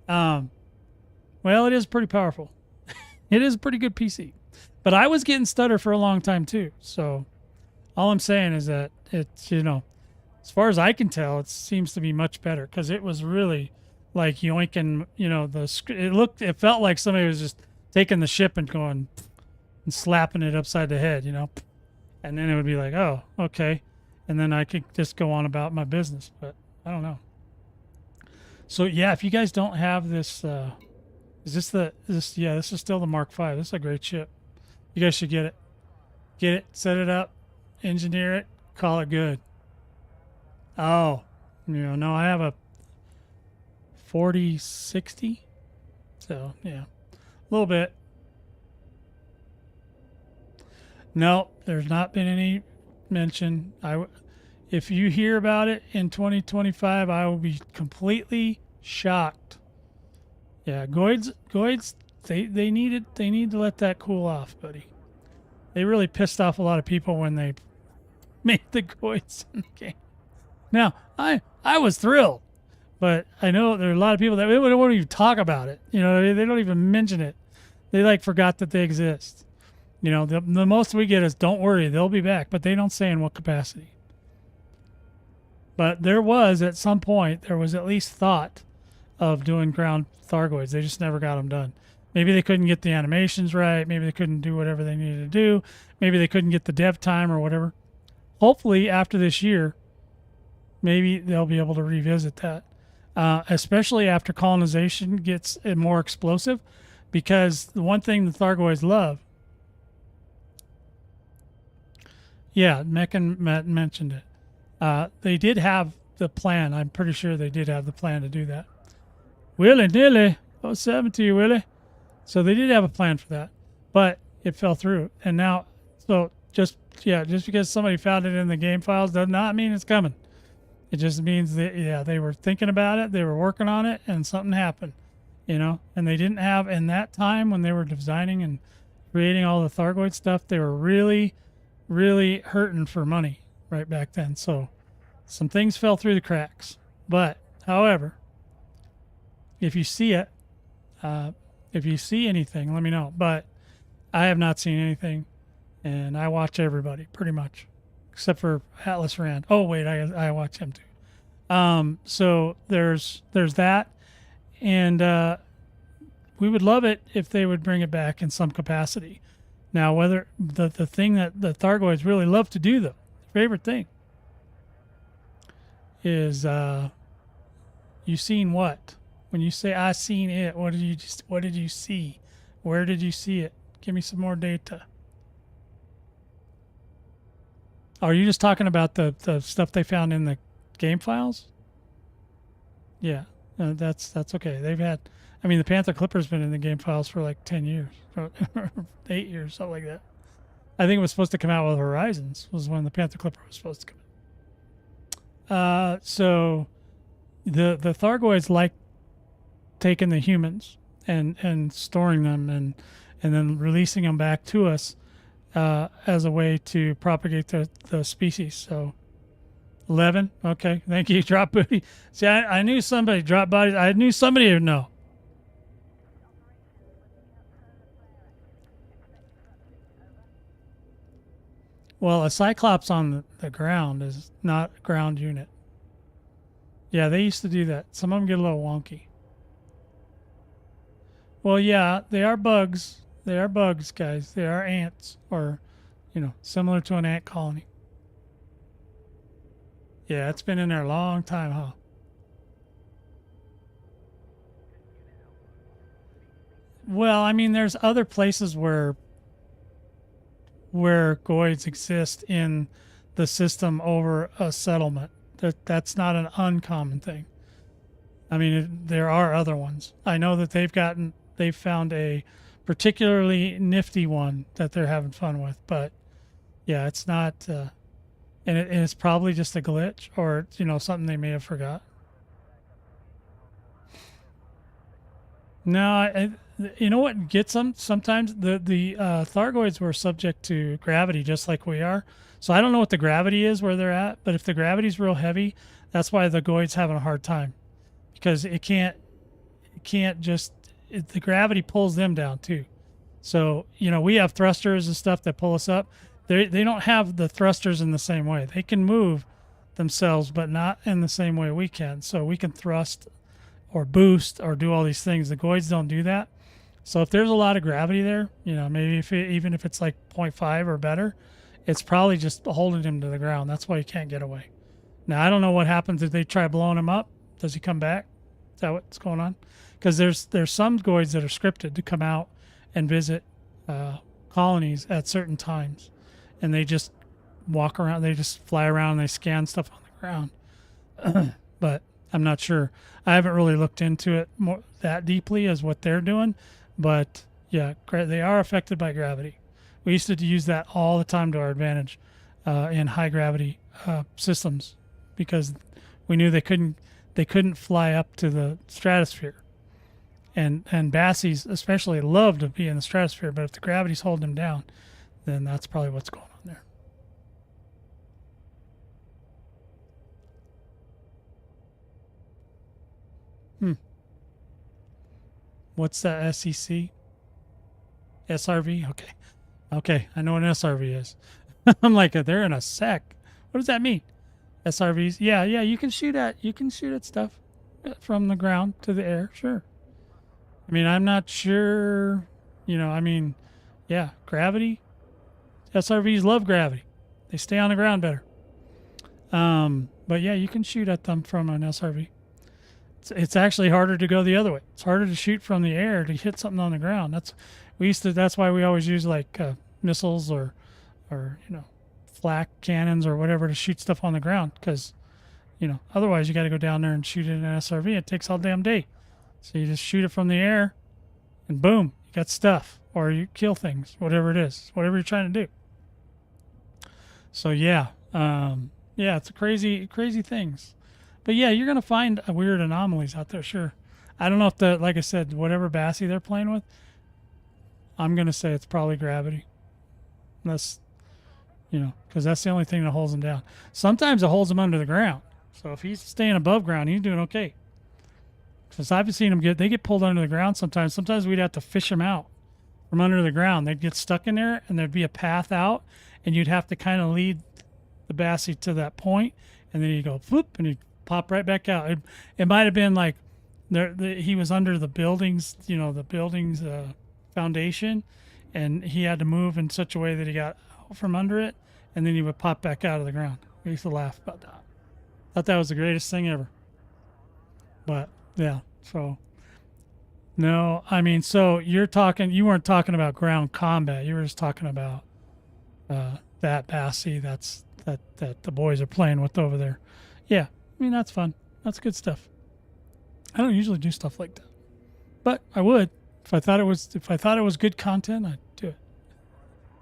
Well, it is pretty powerful. It is a pretty good PC. But I was getting stutter for a long time too. So all I'm saying is that it's, as far as I can tell, it seems to be much better because it was really like yoinking, it felt like somebody was just taking the ship and going and slapping it upside the head, and then it would be like, oh, okay. And then I could just go on about my business, but I don't know. So yeah, if you guys don't have this, this is still the Mark V. This is a great ship. You guys should get it. Get it, set it up, engineer it, call it good. Oh, no, I have a 4060. So yeah, a little bit. No, there's not been any mention. If you hear about it in 2025, I will be completely shocked. Yeah, Goids, they need to let that cool off, buddy. They really pissed off a lot of people when they made the Goids in the game. Now, I was thrilled, but I know there are a lot of people that they won't even talk about it. They don't even mention it. They forgot that they exist. The most we get is, don't worry, they'll be back, but they don't say in what capacity. But at some point, there was at least thought of doing ground Thargoids. They just never got them done. Maybe they couldn't get the animations right. Maybe they couldn't do whatever they needed to do. Maybe they couldn't get the dev time or whatever. Hopefully, after this year, maybe they'll be able to revisit that, especially after colonization gets more explosive, because the one thing the Thargoids love. Yeah, Mk2 mentioned it. They did have the plan. I'm pretty sure they did have the plan to do that. Willy-nilly. 07 to you, Willie. So they did have a plan for that, but it fell through. And now, just because somebody found it in the game files does not mean it's coming. It just means that, they were thinking about it, they were working on it, and something happened, and they didn't have, in that time when they were designing and creating all the Thargoid stuff, they were really, really hurting for money right back then. So some things fell through the cracks. But, however, if you see it, if you see anything, let me know. But I have not seen anything, and I watch everybody pretty much, except for Atlas Rand. Oh wait, I watch him too. So there's that, and we would love it if they would bring it back in some capacity. Now, whether the thing that the Thargoids really love to do, though, favorite thing, is you seen what? When you say I seen it, what did you see? Where did you see it? Give me some more data. Are you just talking about the stuff they found in the game files? Yeah, that's okay. They've had, the Panther Clipper's been in the game files for like 10 years, 8 years, something like that. I think it was supposed to come out with Horizons, was when the Panther Clipper was supposed to come out. So the Thargoids like taking the humans and storing them and then releasing them back to us as a way to propagate the species. So 11. Okay, thank you. Drop booty. See, I knew somebody drop bodies. I knew somebody would know. Well, a Cyclops on the ground is not a ground unit. Yeah, they used to do that. Some of them get a little wonky. Well, yeah, they are bugs. They are bugs, guys. They are ants, or, similar to an ant colony. Yeah, it's been in there a long time, huh? Well, I mean, there's other places where goids exist in the system over a settlement. That's not an uncommon thing. I mean, there are other ones. I know that they've found a particularly nifty one that they're having fun with, but yeah, it's not, and it's probably just a glitch or something they may have forgot. No, you know what gets them sometimes? The Thargoids were subject to gravity just like we are. So I don't know what the gravity is where they're at, but if the gravity's real heavy, that's why the Goid's having a hard time because it can't just the gravity pulls them down too. So we have thrusters and stuff that pull us up. They don't have the thrusters in the same way. They can move themselves, but not in the same way we can. So we can thrust or boost or do all these things. The Goids don't do that. So if there's a lot of gravity there, maybe even if it's like 0.5 or better, it's probably just holding him to the ground. That's why he can't get away. Now I don't know what happens if they try blowing him up. Does he come back? Is that what's going on? Because there's some Goids that are scripted to come out and visit colonies at certain times, and they just walk around. They just fly around. And they scan stuff on the ground. But I'm not sure. I haven't really looked into it more that deeply as what they're doing. But yeah, they are affected by gravity. We used to use that all the time to our advantage in high gravity systems because we knew they couldn't fly up to the stratosphere. And Bassies especially love to be in the stratosphere, but if the gravity's holding them down, then that's probably what's going on there. What's that SEC? SRV? Okay. Okay, I know what an SRV is. I'm like, they're in a sec. What does that mean? SRVs? Yeah, you can shoot at stuff from the ground to the air, sure. I mean, I'm not sure, I mean, yeah, gravity. SRVs love gravity. They stay on the ground better. But yeah, you can shoot at them from an SRV. It's actually harder to go the other way. It's harder to shoot from the air to hit something on the ground. That's why we always use like missiles or flak cannons or whatever to shoot stuff on the ground because otherwise you got to go down there and shoot it in an SRV. It takes all damn day. So you just shoot it from the air and boom, you got stuff or you kill things, whatever it is, whatever you're trying to do. So yeah, it's a crazy things. But yeah, you're gonna find weird anomalies out there. Sure, I don't know if like I said, whatever Bassie they're playing with, I'm gonna say it's probably gravity. That's because that's the only thing that holds them down. Sometimes it holds them under the ground. So if he's staying above ground, he's doing okay. Because I've seen them they get pulled under the ground sometimes. Sometimes we'd have to fish them out from under the ground. They'd get stuck in there, and there'd be a path out, and you'd have to kind of lead the Bassie to that point, and then he'd go whoop, and he'd pop right back out. It might have been like he was under the buildings, foundation, and he had to move in such a way that he got out from under it, and then he would pop back out of the ground. We used to laugh about that. Thought that was the greatest thing ever. But yeah, so no, I mean, so you weren't talking about ground combat. You were just talking about that Bassie that the boys are playing with over there. Yeah, I mean that's fun. That's good stuff. I don't usually do stuff like that, but I would if I thought it was good content. I'd do it.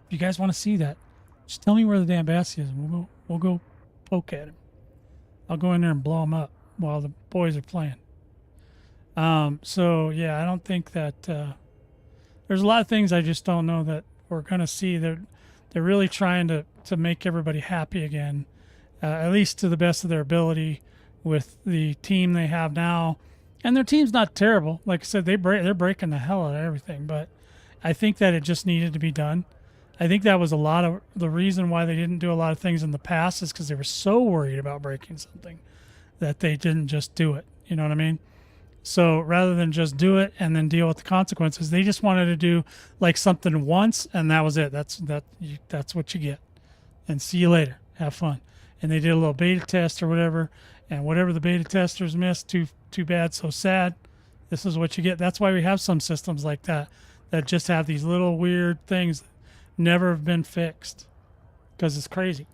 If you guys want to see that, just tell me where the damn Bassie is, and we'll go poke at him. I'll go in there and blow him up while the boys are playing. So yeah, I don't think that there's a lot of things I just don't know that we're gonna see. There They're really trying to make everybody happy again, at least to the best of their ability with the team they have now. And their team's not terrible. Like I said, they're breaking the hell out of everything. But I think that it just needed to be done. I think that was a lot of the reason why they didn't do a lot of things in the past is because they were so worried about breaking something that they didn't just do it. You know what I mean? So rather than just do it and then deal with the consequences, they just wanted to do like something once, and that was it. That's what you get. And see you later. Have fun. And they did a little beta test or whatever, and whatever the beta testers missed, too bad, so sad. This is what you get. That's why we have some systems like that just have these little weird things that never have been fixed because it's crazy.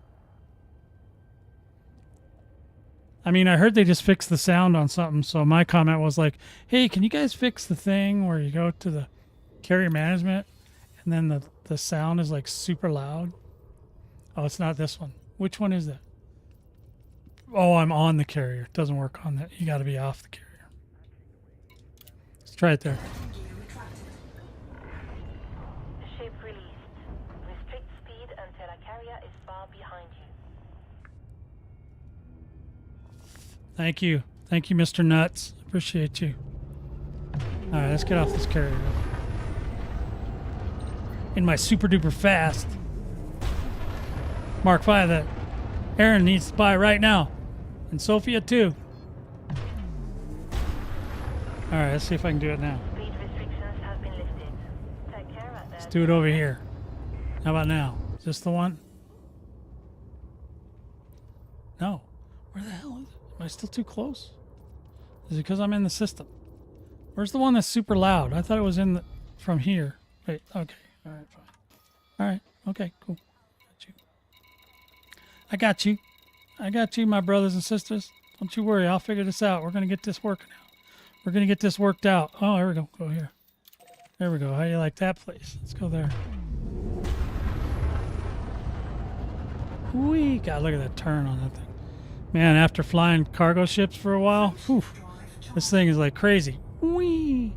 I mean, I heard they just fixed the sound on something, so my comment was like, hey, can you guys fix the thing where you go to the carrier management and then the sound is like super loud? Oh, it's not this one. Which one is that? Oh, I'm on the carrier. It doesn't work on that. You got to be off the carrier. Let's try it there. Ship released. Restrict speed until a carrier is far behind you. Thank you. Thank you, Mr. Nuts. Appreciate you. All right, let's get off this carrier. In my super duper fast Mark V that Aaron needs to buy right now. And Sophia too. All right, let's see if I can do it now. Speed restrictions have been lifted. Take care at Let's that. do it over here. How about now? Is this the one? No. Where the hell is it? Am I still too close? Is it because I'm in the system? Where's the one that's super loud? I thought it was in the from here. Wait, okay. All right, fine. All right, okay, cool. Got you. I got you, my brothers and sisters. Don't you worry. I'll figure this out. We're going to get this working out. We're going to get this worked out. Oh, there we go. Go here. There we go. How do you like that place? Let's go there. Whee! God, look at that turn on that thing. Man, after flying cargo ships for a while, whew, this thing is like crazy. Whee!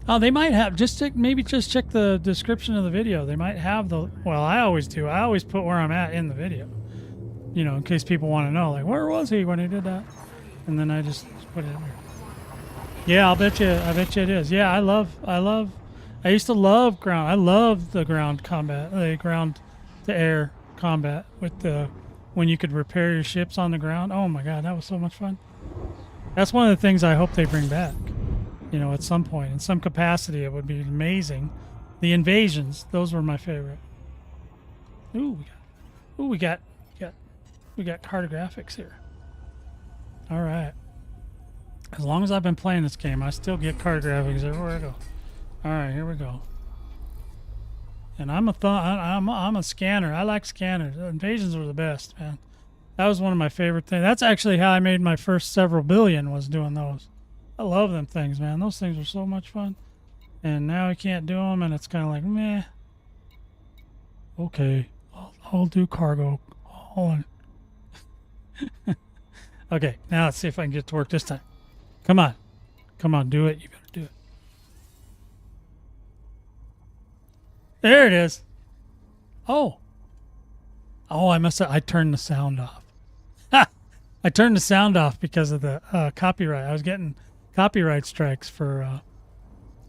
Oh, they might have, maybe just check the description of the video. They might have well, I always do. I always put where I'm at in the video. You know, in case people want to know, like, where was he when he did that? And then I just put it in there. Yeah, I bet you it is. Yeah, I used to love ground. I love the ground combat, the ground to air combat with when you could repair your ships on the ground. Oh my God, that was so much fun. That's one of the things I hope they bring back. You know, at some point, in some capacity, it would be amazing. The invasions, those were my favorite. Ooh, we got cartographics here. All right. As long as I've been playing this game, I still get cartographics everywhere I go. All right, here we go. And I'm a scanner. I like scanners. Invasions were the best, man. That was one of my favorite things. That's actually how I made my first several billion, was doing those. I love them things, man. Those things were so much fun. And now I can't do them, and it's kind of like, meh. Okay, I'll do cargo. Okay, now let's see if I can get to work this time. Come on. Come on, do it. You better do it. There it is. Oh, I turned the sound off. Ha! I turned the sound off because of the copyright. I was getting copyright strikes for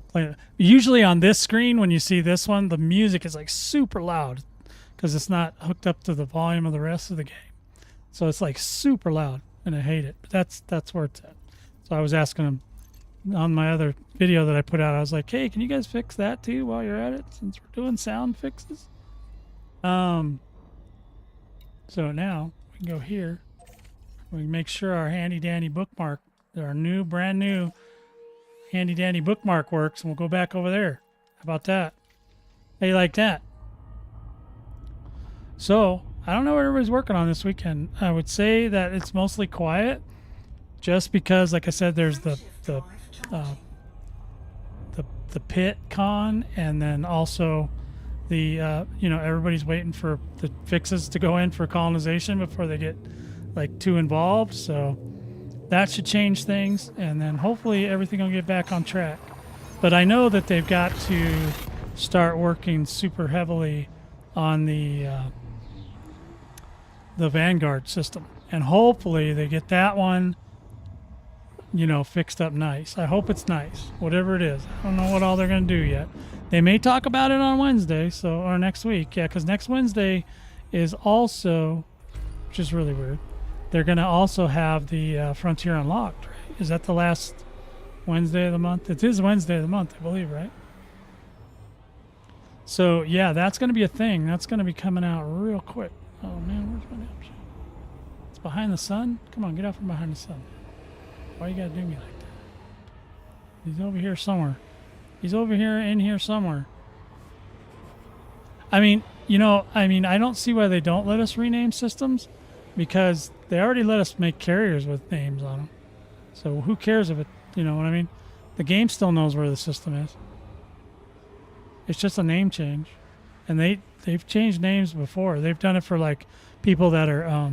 playing. Usually on this screen, when you see this one, the music is like super loud because it's not hooked up to the volume of the rest of the game. So it's like super loud, and I hate it. But that's where it's at. So I was asking them on my other video that I put out. I was like, hey, can you guys fix that too while you're at it, since we're doing sound fixes? So now we can go here. We can make sure our handy dandy bookmark, our brand new handy dandy bookmark works, and we'll go back over there. How about that? How you like that? So I don't know what everybody's working on this weekend. I would say that it's mostly quiet, just because, like I said, there's the pit con, and then also the everybody's waiting for the fixes to go in for colonization before they get like too involved. So that should change things, and then hopefully everything will get back on track. But I know that they've got to start working super heavily on the Vanguard system, and hopefully they get that one, you know, fixed up nice. I hope it's nice, whatever it is. I don't know what all they're gonna do yet. They may talk about it on Wednesday, so or next week, yeah, because next Wednesday is also, which is really weird. They're gonna also have the Frontier Unlocked. Right? Is that the last Wednesday of the month? It is Wednesday of the month, I believe, right? So yeah, that's gonna be a thing. That's gonna be coming out real quick. Oh man, where's my damn shit? It's behind the sun? Come on, get out from behind the sun. Why you gotta do me like that? He's over here somewhere. He's over here in here somewhere. I mean, you know, I don't see why they don't let us rename systems, because they already let us make carriers with names on them. So who cares if it, you know what I mean? The game still knows where the system is. It's just a name change. And they've changed names before. They've done it for like people that are,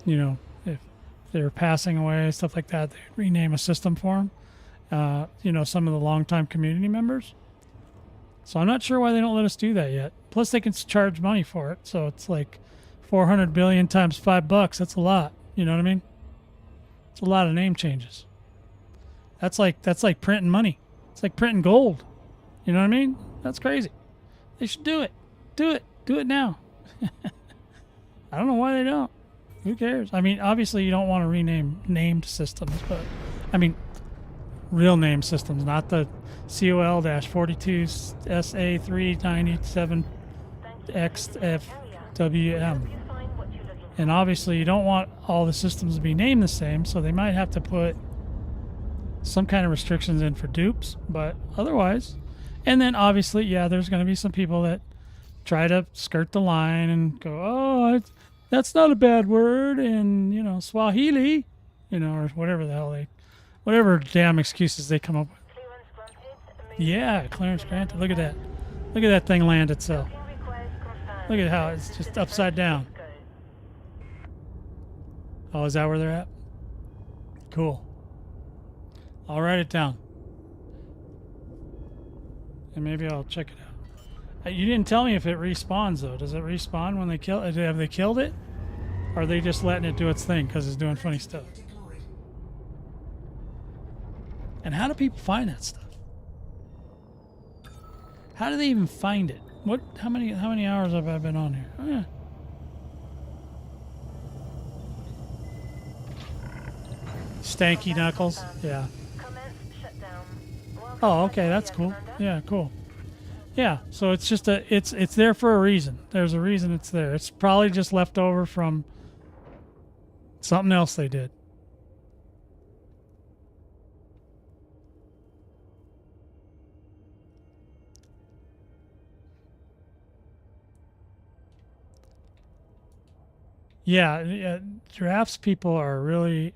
you know, if they're passing away, stuff like that, they rename a system for them. You know, some of the longtime community members. So I'm not sure why they don't let us do that yet. Plus, they can charge money for it. So it's like 400 billion times $5. That's a lot. You know what I mean? It's a lot of name changes. That's like printing money. It's like printing gold. You know what I mean? That's crazy. They should do it. Do it. Do it now. I don't know why they don't. Who cares? I mean, obviously you don't want to rename named systems, but I mean, real name systems, not the COL-42SA397XFWM. And obviously you don't want all the systems to be named the same, so they might have to put some kind of restrictions in for dupes, but otherwise. And then obviously, yeah, there's going to be some people that try to skirt the line and go, oh, that's not a bad word in, you know, Swahili, you know, or whatever the hell whatever damn excuses they come up with. Yeah, clearance granted. Look at that. Look at that thing land itself. Look at how it's just upside down. Oh, is that where they're at? Cool. I'll write it down. And maybe I'll check it out. You didn't tell me if it respawns, though. Does it respawn when they kill it? Have they killed it? Or are they just letting it do its thing because it's doing funny stuff? And how do people find that stuff? How do they even find it? What? How many hours have I been on here? Oh, yeah. Stanky Knuckles. Yeah. Oh, okay, that's cool. Yeah, cool. Yeah, so it's just it's there for a reason. There's a reason it's there. It's probably just left over from something else they did. Yeah, drafts people are really,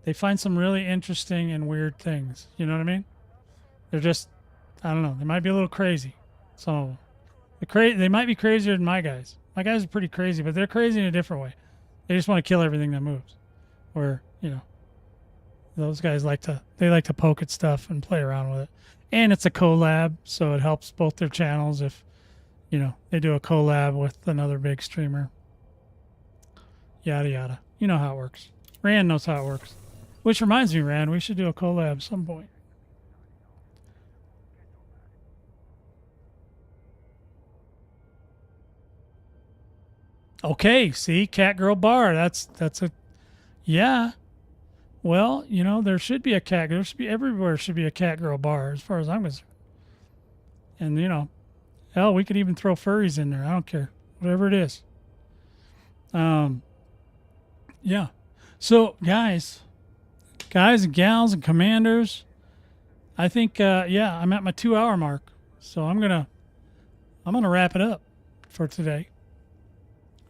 they find some really interesting and weird things. You know what I mean? They're just, I don't know. They might be a little crazy. Some of them. They might be crazier than my guys. My guys are pretty crazy, but they're crazy in a different way. They just want to kill everything that moves. Where, you know, those guys like to poke at stuff and play around with it. And it's a collab, so it helps both their channels if, you know, they do a collab with another big streamer. Yada yada. You know how it works. Rand knows how it works. Which reminds me, Rand, we should do a collab some point. Okay, see, Cat Girl Bar. That's a, yeah. Well, you know, there should be a cat. There should be everywhere. Should be a Cat Girl Bar, as far as I'm concerned. And you know, hell, we could even throw furries in there. I don't care, whatever it is. Yeah. So, guys and gals and commanders, I think, yeah, I'm at my 2-hour mark. So I'm gonna wrap it up for today.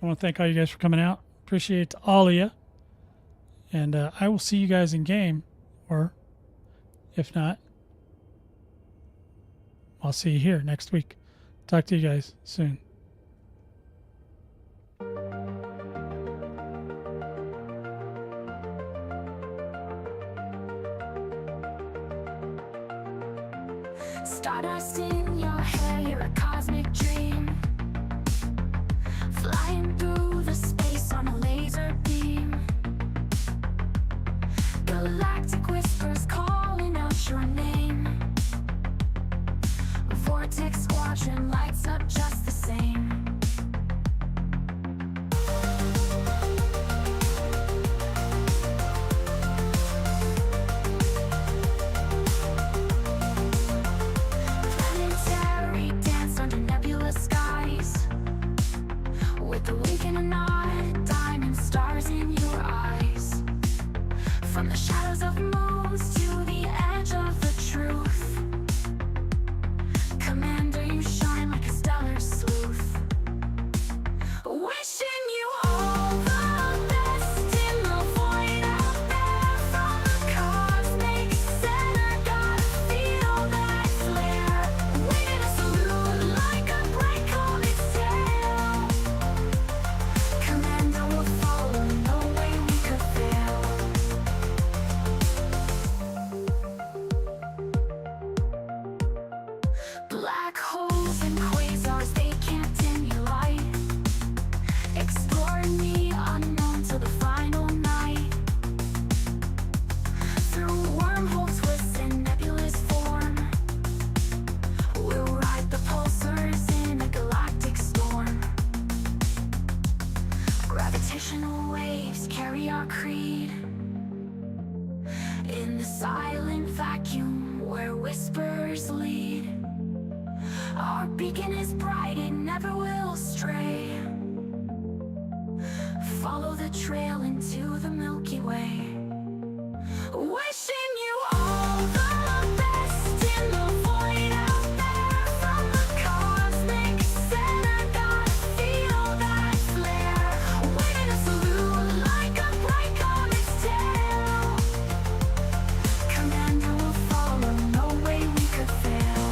I want to thank all you guys for coming out. Appreciate all of you. And I will see you guys in game. Or if not, I'll see you here next week. Talk to you guys soon. Stardust in your hair, you're a cosmic dream. Flying through the space on a laser beam. Galactic whispers calling out your name. Vortex squadron lights up just the same. Planetary dance under nebulous skies, with a wink and a nod, diamond stars in your eyes. From the shadows of moons to the edge of the truth, Commander, you shine like a stellar sleuth. Wishing you all the best in the void out there. From the cosmic center, gotta feel that flare. Waiting to salute like a bright comet's tail. Commander will follow, no way we could fail. Black holes and quasars, they can't dim your light. Exploring the unknown till the final night. Through wormhole twists and nebulous form, we'll ride the pulsars in a galactic storm. Gravitational waves carry our creed in the silent vacuum where whispers lead. Our beacon is bright, it never will stray. Follow the trail into the Milky Way. Wishing you all the best in the void out there. From the cosmic center, gotta feel that flare. Waiting to salute like a bright comet's tail. Commander will follow, no way we could fail.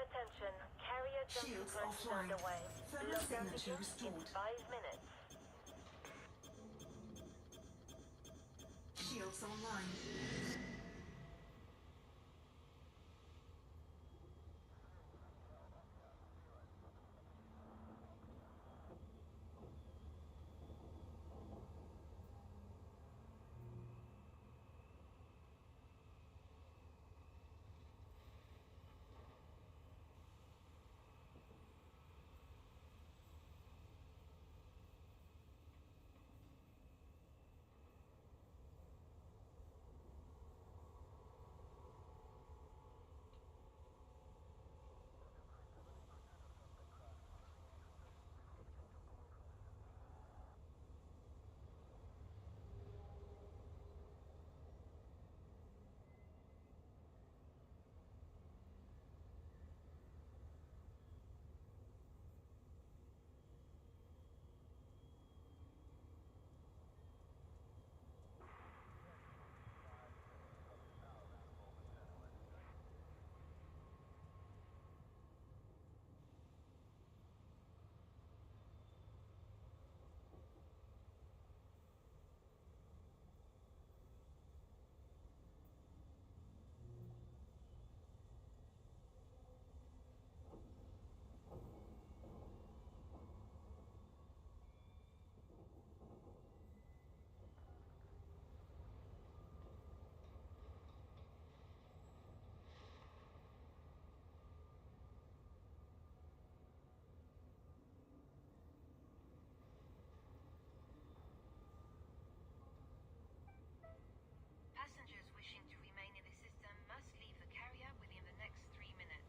Attention, carrier jump Shields sequence is offline. underway. Thermal Lockdown signature begins in restored. 5 minutes. Shields online. Passengers wishing to remain in the system must leave the carrier within the next 3 minutes.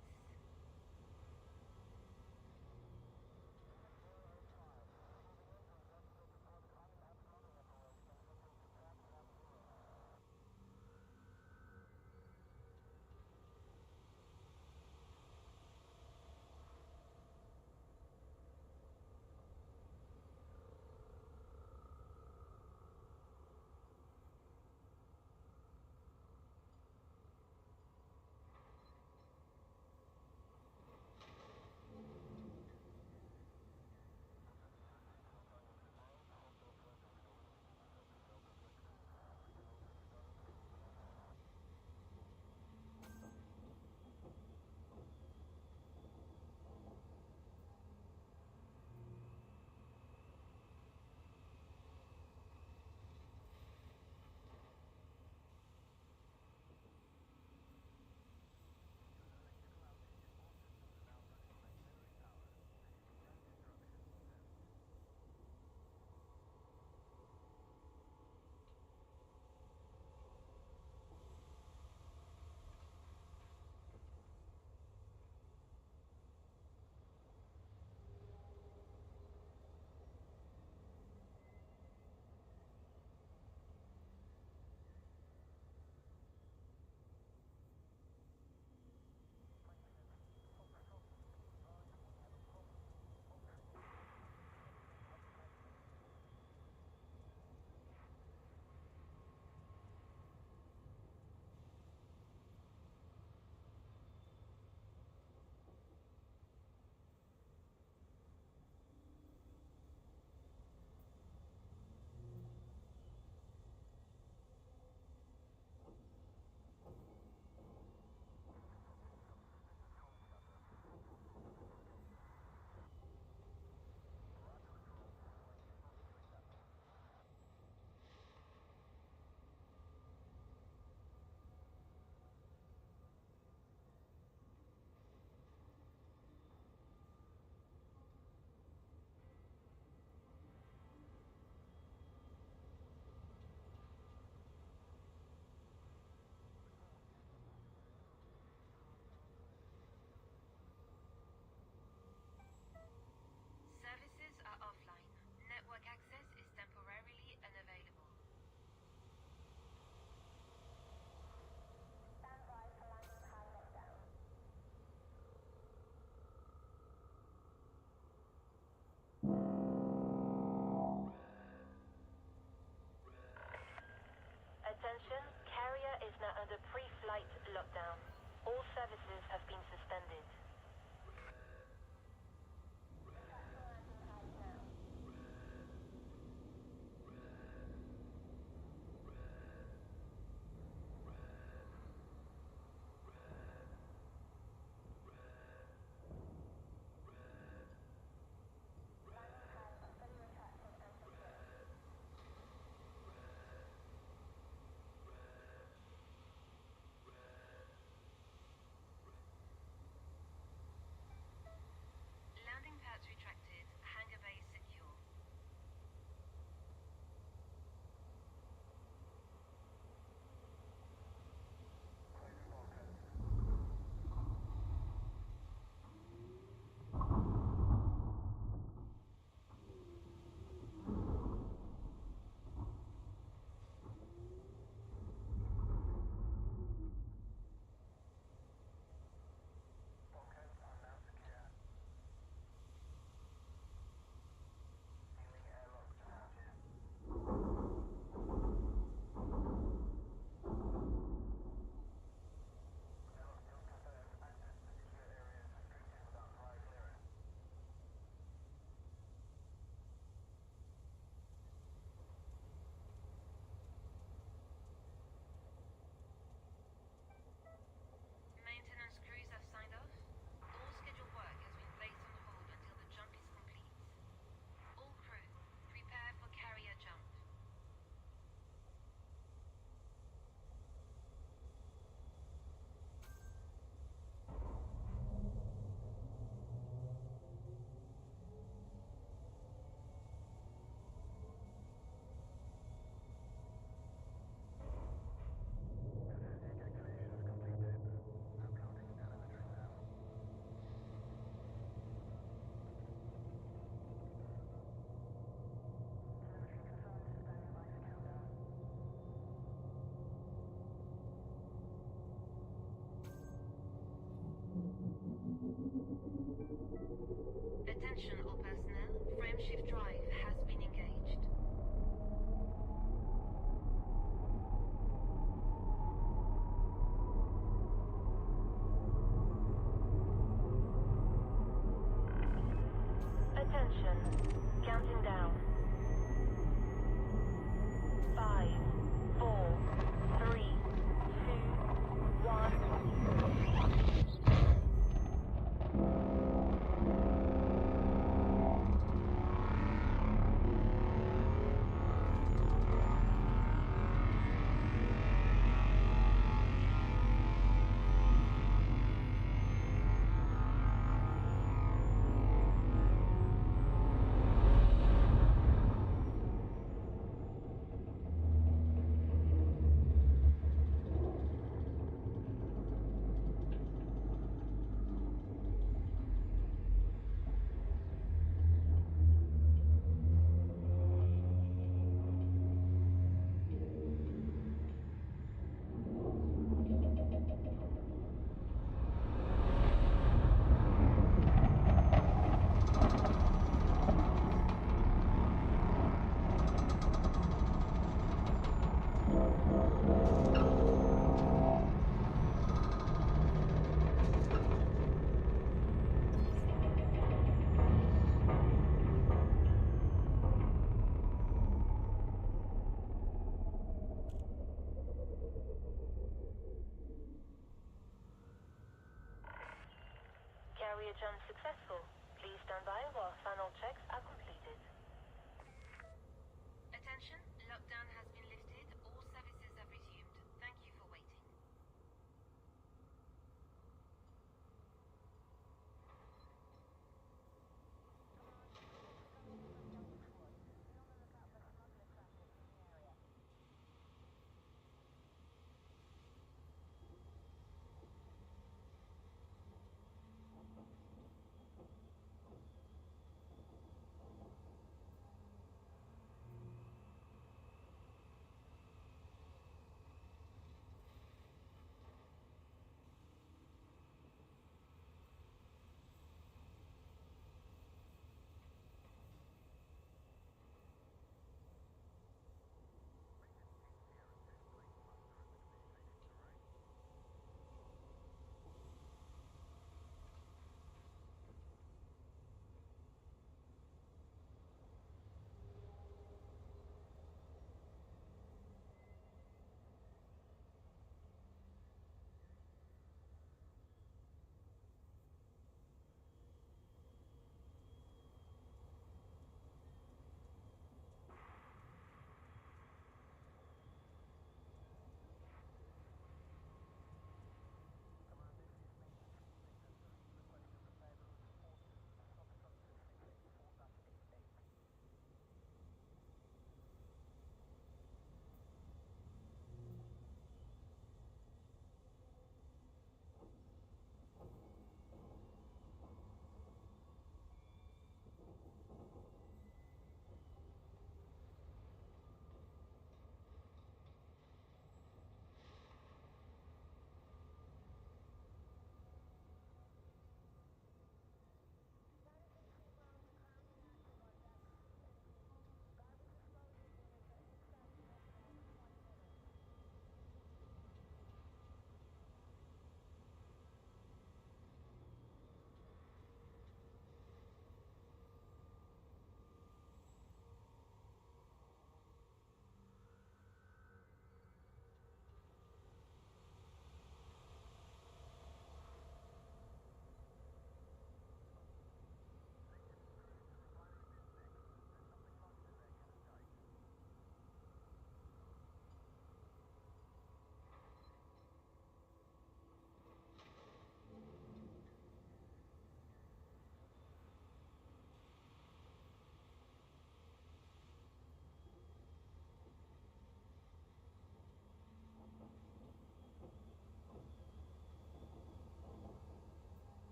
Services are offline. Network access is temporarily unavailable. Stand by for landing hard lockdown. Attention, carrier is now under pre-flight lockdown. All services have been suspended. Attention. Counting down. 5, 4, 3, 2, 1. Carrier jump successful. Please stand by while final checks are completed. Attention, lockdown has